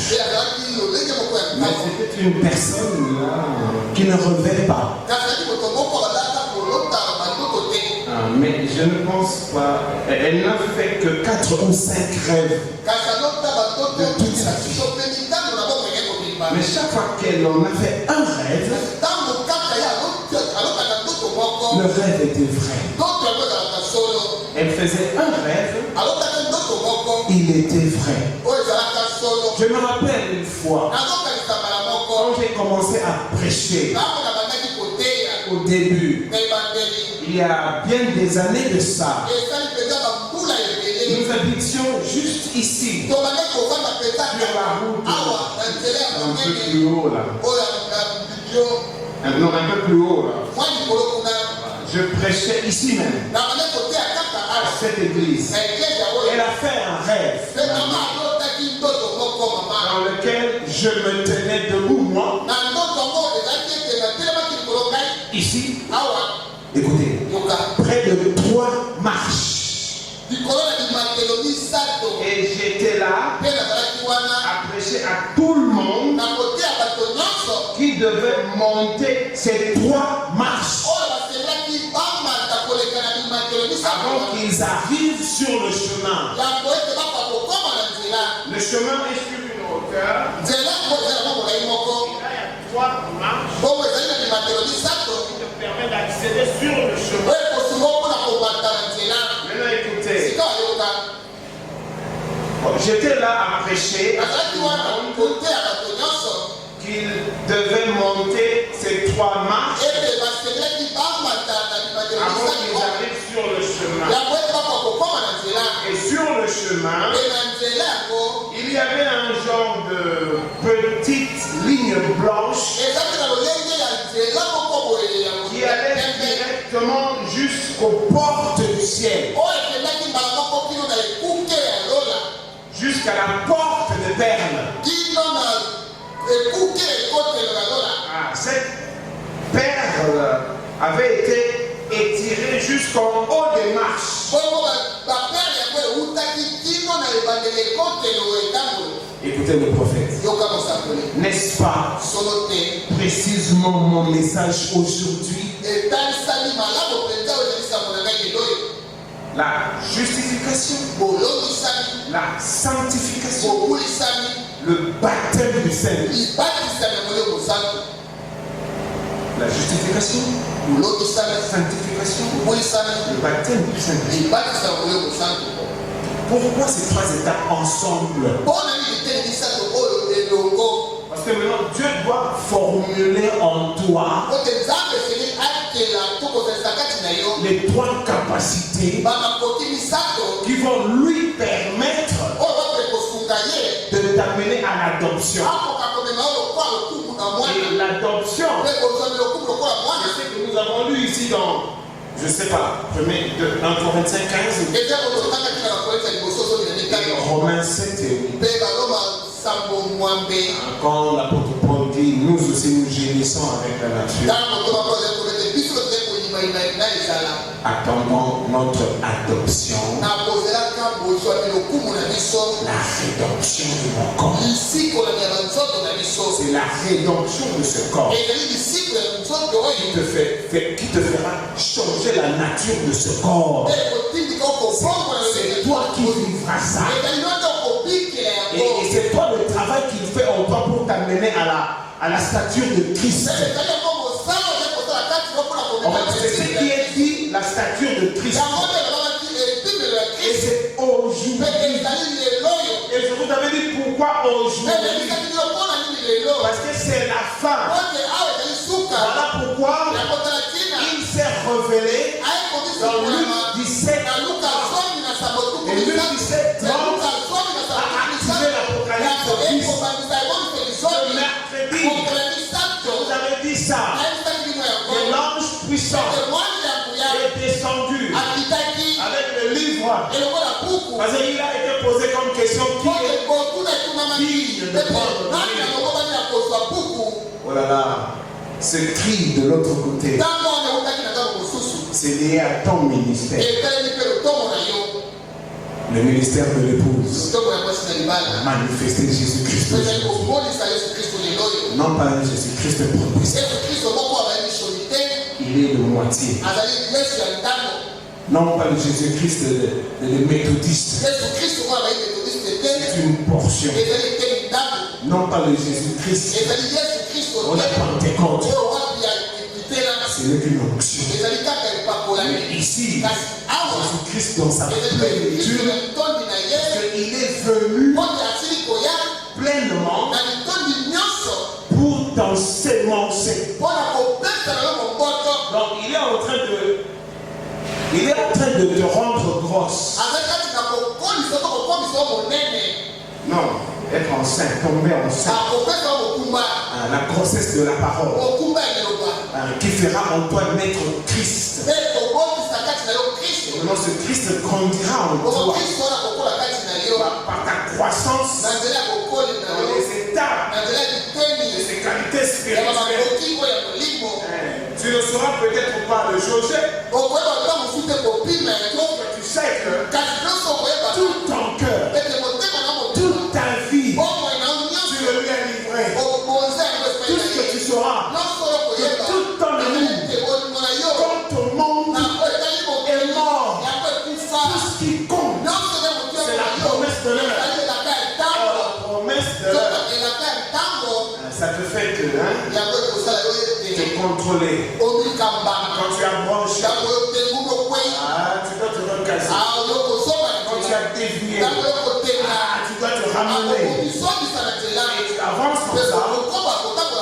Mais c'était une personne là, qui ne rêvait pas. Mais je ne pense pas. Elle n'a fait que 4 ou 5 rêves de toute sa vie. Mais chaque fois qu'elle en a fait un rêve, le rêve était vrai. Elle faisait un rêve, il était vrai. Je me rappelle une fois, quand j'ai commencé à prêcher, au début, il y a bien des années de ça, nous habitions juste ici, sur la route, un peu plus haut là. Non, un peu plus haut là. Je prêchais ici même, à cette église. Elle a fait un rêve dans lequel je me tenais debout, moi, ici. Écoutez, près de 3 marches. Et j'étais là à prêcher à tout le monde qui devait monter ces 3 marches avant qu'ils arrivent sur le chemin. Le chemin est sur une hauteur. Il y a 3 marches qui te permettent d'accéder sur le chemin. Maintenant écoutez, j'étais là à prêcher qu'il devait monter ces 3 marches avant qu'ils arrivent sur le chemin. Et sur le chemin, il y avait un genre de petite ligne blanche qui allait directement jusqu'aux portes du ciel. Jusqu'à la porte de perles. Cette perle avait été étirée jusqu'en haut des marches. Écoutez le prophète. N'est-ce pas précisément mon message aujourd'hui? La justification, la sanctification, le baptême du Saint-Esprit. La justification, la sanctification, le baptême du Saint-Esprit. Pourquoi ces 3 étapes ensemble? Parce que maintenant Dieu doit formuler en toi les 3 capacités qui vont lui permettre de t'amener à l'adoption. Et l'adoption, c'est ce que nous avons lu ici dans, je ne sais pas, 1 Corinthiens 15, Romains 7 et 8. Quand l'apôtre Paul dit, nous aussi nous gémissons avec la nature, attendons notre adoption, la rédemption de mon corps. C'est la rédemption de ce corps qui te fera changer la nature de ce corps. C'est toi qui vivras ça. Et c'est toi le travail qu'il fait en toi pour t'amener à la stature de Christ. C'est ce qui est dit, la stature de Christ. Et c'est aujourd'hui. Et je vous avais dit pourquoi aujourd'hui. Parce que c'est la fin. Voilà pourquoi il s'est révélé dans Luc 17. Et Luc 17 a activé l'Apocalypse 10. Le mercredi, je vous avais dit ça. Que l'ange puissant est descendu avec le livre. Parce qu'il a été posé comme question qui est digne de prendre le livre. Oh là là, ce cri de l'autre côté, c'est lié à ton ministère. Le ministère de l'épouse. Manifester Jésus-Christ. Non pas Jésus-Christ proposé. Il est de moitié. Non pas le Jésus-Christ des méthodistes. C'est une portion. Non pas le Jésus-Christ de la Pentecôte. C'est une onction. Mais ici, Jésus-Christ dans sa plénitude, il est venu pleinement pour t'ensemencer. Donc il est en train de te rendre grosse. Non, être enceinte, tomber enceinte. La grossesse de la parole qui fera en toi naître Christ. Maintenant, ce Christ grandira en toi par ta croissance dans les étapes de ses qualités spirituelles. Tu ne sauras peut-être pas le jauger. Tu sais que tout ton cœur, toute ta vie, tu le lui as livré. Tout ce que tu sauras, que tout ton amour, quand ton monde est mort, tout ce qui compte, c'est la promesse de l'heure. La promesse de l'heure. Ça te fait te contrôler. Quand tu as branché, tu dois te recaser. Quand tu as dévier. Tu dois te ramener. Et tu avances comme ça.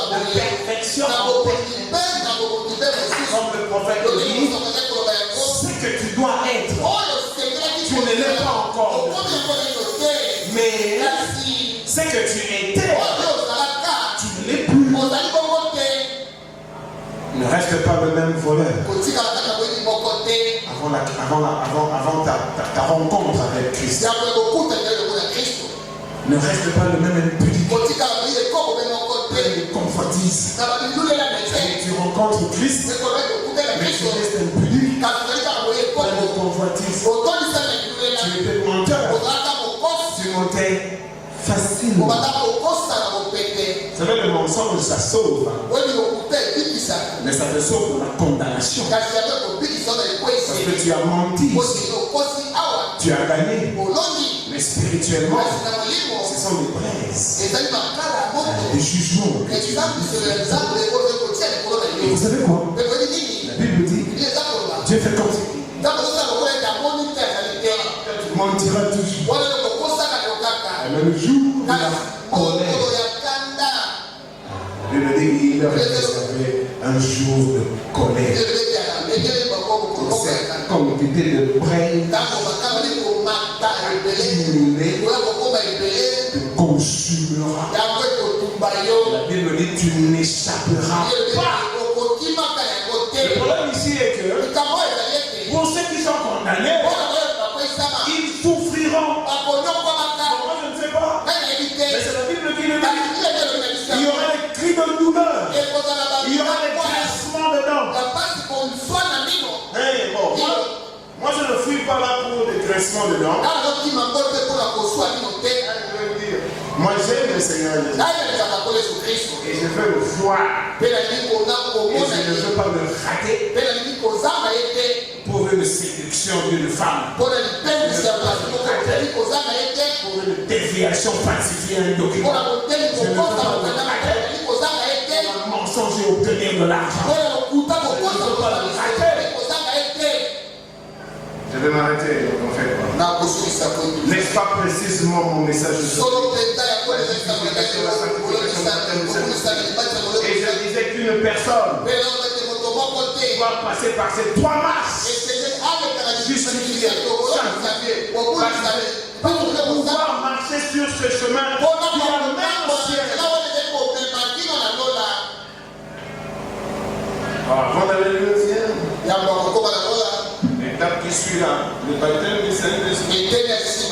De perfection en perfection. Comme le prophète dit, ce que tu dois être, tu ne l'es pas encore. Mais ce que tu étais, tu ne l'es plus. Ne reste pas le même voleur. Avant ta rencontre avec Christ. Ne reste pas le même impudique. Convoitise. Tu rencontres Christ, mais tu restes impudique. Convoitise. Tu étais menteur. Tu mentais facile. Vous savez, le mensonge, ça sauve. Mais ça te sauve de la condamnation. Parce que tu as menti. Tu as gagné. Mais spirituellement, ce sont des braises. Des jugements. Et vous savez quoi? La Bible dit, Dieu fait comme ça. Tu mentiras toujours. Mais le jour de la colère, Dieu me dit qu'il a réservé un jour de colère. C'est comme une quantité de braise accumulée te consumera. La Bible dit tu n'échapperas pas. Le problème ici est que pour ceux qui sont condamnés, ils souffriront. Moi je ne sais pas. Mais c'est la Bible qui le dit. Il y aura des cris de douleur. Il y aura des grincements dedans. Hey, bon, moi je ne fuis pas là pour des grincements dedans. Moi j'aime le Seigneur Jésus. Et je veux le voir. Et je ne veux pas me rater pour une séduction d'une femme. Pour une déviation falsifiée un document. Je ne veux pas me rater pour un mensonge et obtenir de l'argent. Je vais m'arrêter, en fait. N'est-ce pas précisément mon message de et je disais qu'une personne doit passer par ces 3 marches justifiées, sanctifiées, pour pouvoir marcher sur ce chemin qui amène au ciel. Avant d'aller au ciel, l'étape qui suit là, le baptême du Saint-Esprit, c'est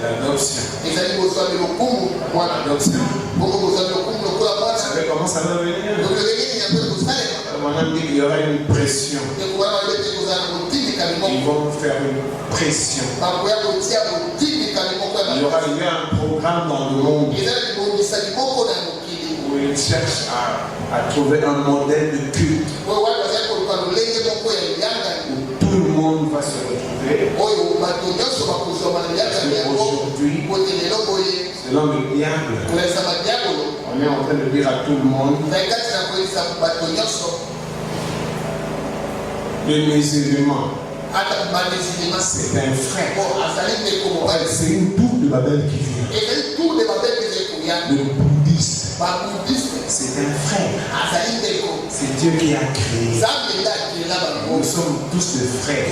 l'adoption. L'adoption. Vous savez comment ça va venir? Mon ami dit qu'il y aura une pression. Ils vont faire une pression. Il y aura eu un programme dans le monde où ils cherchent à trouver un modèle de culte où tout le monde va se retrouver. Aujourd'hui, selon le diable, on est en train de dire à tout le monde, le musulman, c'est un frère. C'est une tour de Babel qui vient. Le bouddhisme, c'est un frère. C'est Dieu qui a créé. Nous sommes tous des frères.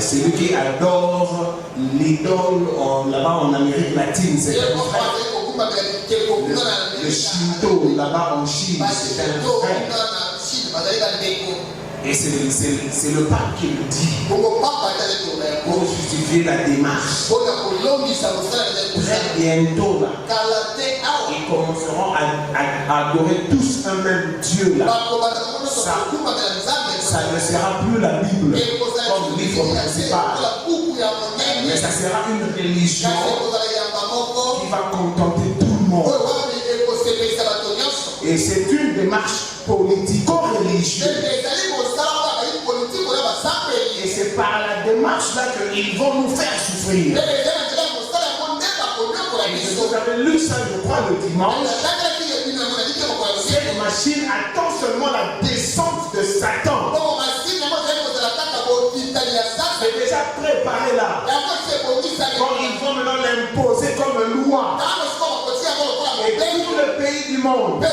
Celui qui adore l'idole là-bas en Amérique latine, c'est un frère. Le Shinto là-bas en Chine, c'est un frère. Et c'est le pape qui le dit pour justifier la démarche. Très bientôt là, ils commenceront à adorer tous un même Dieu là. Ça ne sera plus la Bible comme livre principal, mais ça sera une religion qui va contenter tout le monde. Et c'est une démarche politico-religieuse. Et c'est par la démarche là qu'ils vont nous faire souffrir. Et vous avez lu ça, je crois, le dimanche. Cette machine attend seulement la descente de Satan. C'est des préparé là. Quand ils vont maintenant l'imposer comme loi. Et tout le pays du monde,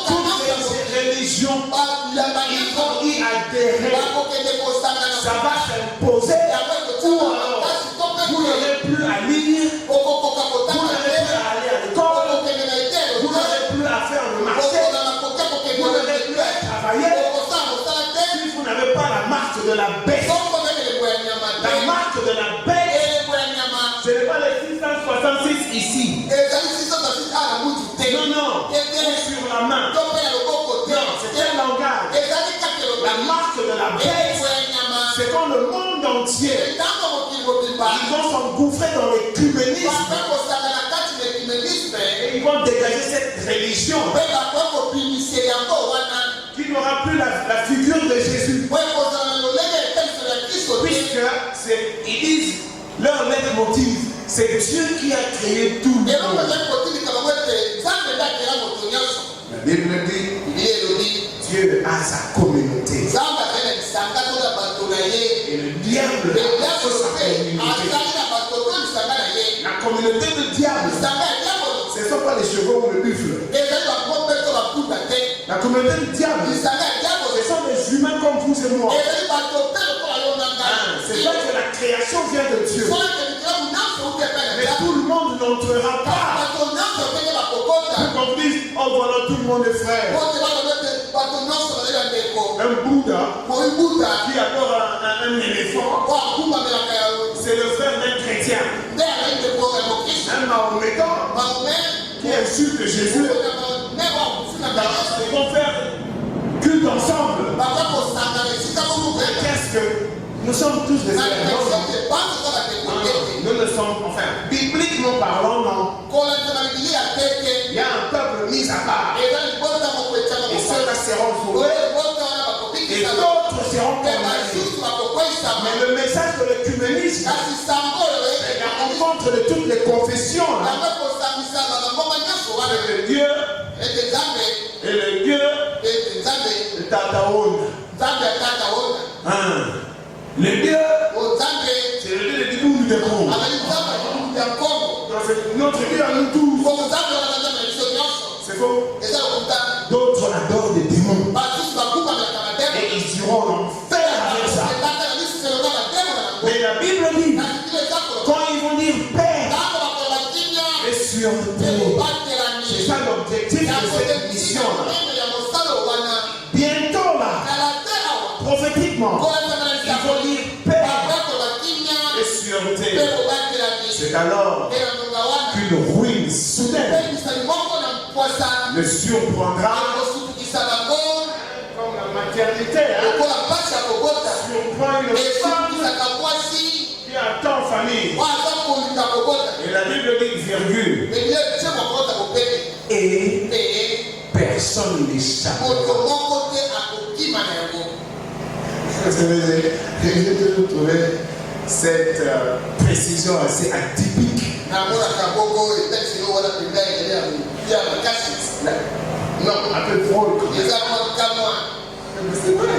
toutes ces religions, ils vont y adhérer. Ça va s'imposer. Ou alors, vous n'aurez plus à lire, vous n'aurez plus à aller à l'école, vous n'aurez plus à faire le marché, vous n'aurez plus à travailler. Si vous n'avez pas la marque de la bête, la marque de la bête, ce n'est pas les 666 ici. Non, non, sur la main. Non, c'est un langage. La marque de la bête, c'est quand le monde entier, ils vont s'engouffrer dans l'écuménisme et ils vont dégager cette religion qui n'aura plus la figure de Jésus. Puisque ils disent leur leitmotiv, c'est Dieu qui a créé tout le monde. La Bible dit, Dieu a sa communauté. Et le diable a sa communauté. La communauté du diable, ce ne sont pas les chevaux ou le buffle. La communauté du diable, ce sont des humains comme vous et moi. C'est vrai que la création vient de Dieu. Mais tout le monde n'entrera pas. Quand on dit, oh voilà, tout le monde est frère. Un Bouddha qui adore un éléphant, c'est le frère d'un chrétien. Un Mahométan qui insulte Jésus. Ils vont faire culte ensemble. Qu'est-ce que nous sommes tous des frères? Nous ne sommes, enfin, bibliquement parlant, non. Il y a un peuple mis à part. Et ceux-là seront sauvés. Et d'autres seront condamnés. Mais le message de l'écuménisme, c'est la rencontre de toutes les confessions. C'est le Dieu et le Dieu de Tataoun. Le Dieu, c'est le Dieu de Dibou de Congo. Notre Dieu à nous tous. C'est faux. D'autres adorent des démons. Et ils iront en enfer avec ça. Mais la Bible dit, quand ils vont dire Père, et sur terre. C'est ça l'objectif de cette mission-là. Bientôt là, prophétiquement, il faut dire Père et sur terre. C'est alors qu'une ruine soudaine le surprendra comme la maternité. Surprend une femme qui attend famille. Et la Bible dit virgule. Et personne n'échappe. J'ai trouvé cette précision assez atypique. Non, un peu drôle. C'est vrai.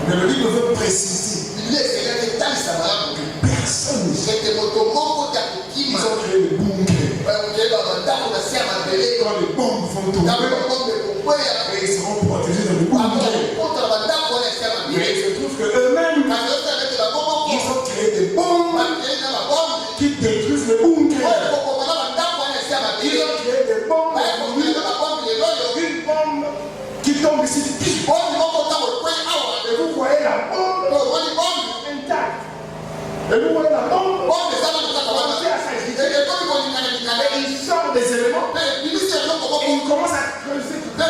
Mais le livre veut préciser que personne n'échappe. Ils ont créé des bunkers. Quand les bombes vont tomber, ils seront protégés dans les bunkers. Mais il se trouve qu'eux-mêmes, ils ont créé des bombes qui détruisent les bunkers. Ils ont créé des bombes, une bombe qui tombe ici. Et vous voyez la bombe intacte. Et vous voyez la bombe commencer à s'agiter. Et il sort des éléments. Et il commence à creuser. La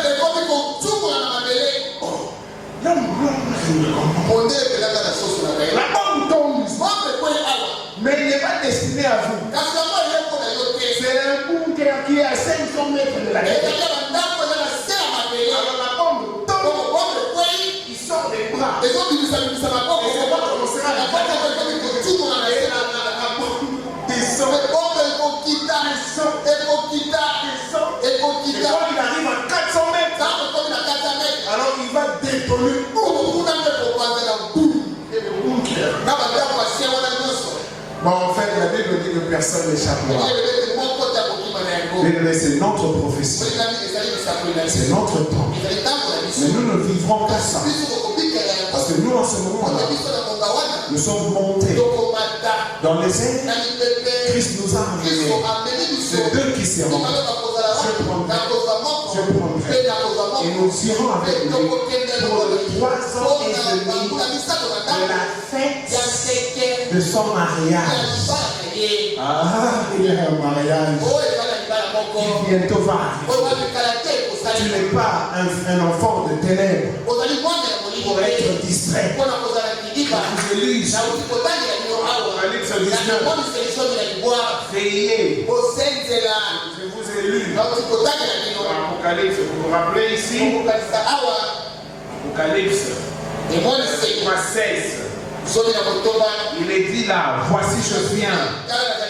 bombe tombe. Mais il n'est pas destiné à vous. C'est un bunker qui est à 500 mètres de la terre. Alors la bombe tombe. Il sort des bras. Et c'est pas commencer à la et quand il arrive à 400 mètres, alors il va détonner. personne n'échappera. Bien-aimé, c'est notre prophétie. C'est notre temps. Mais nous ne vivrons qu'à ça. Parce que nous, en ce moment-là, nous sommes montés dans les airs. Christ nous a amenés. C'est d'eux qui seront. Je prendrai. Et nous irons avec lui pour les 3 ans et demi de la fête de son mariage. Ah, il y a un mariage qui bientôt va arriver. Tu n'es pas un enfant de ténèbres pour être distrait. Je vous élise. Apocalypse 19. Veillez. Je vous ai lu. Apocalypse, vous vous rappelez ici? Apocalypse. Verset 16. Il est dit là, voici je viens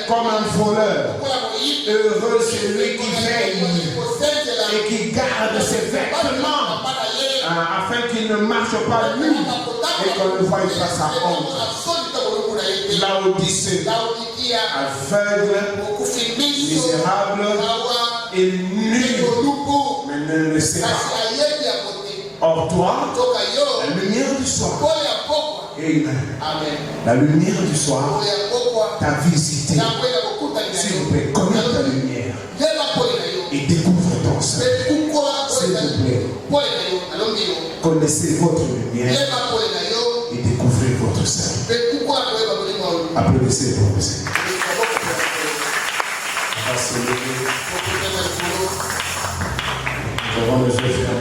comme un voleur. Heureux celui qui veille et qui garde ses vêtements afin qu'il ne marche pas nu et qu'on ne voie pas sa honte. Laodicée, aveugle, misérable et nu, mais ne le sait pas. Or toi, la lumière du soir, Amen. La lumière du soir t'a visité. S'il vous plaît, connais ta lumière et découvre ton sein. S'il vous plaît, connaissez votre lumière et découvrez votre sein. Applaudissez pour le Seigneur. On va se lever. Devant les yeux fermés.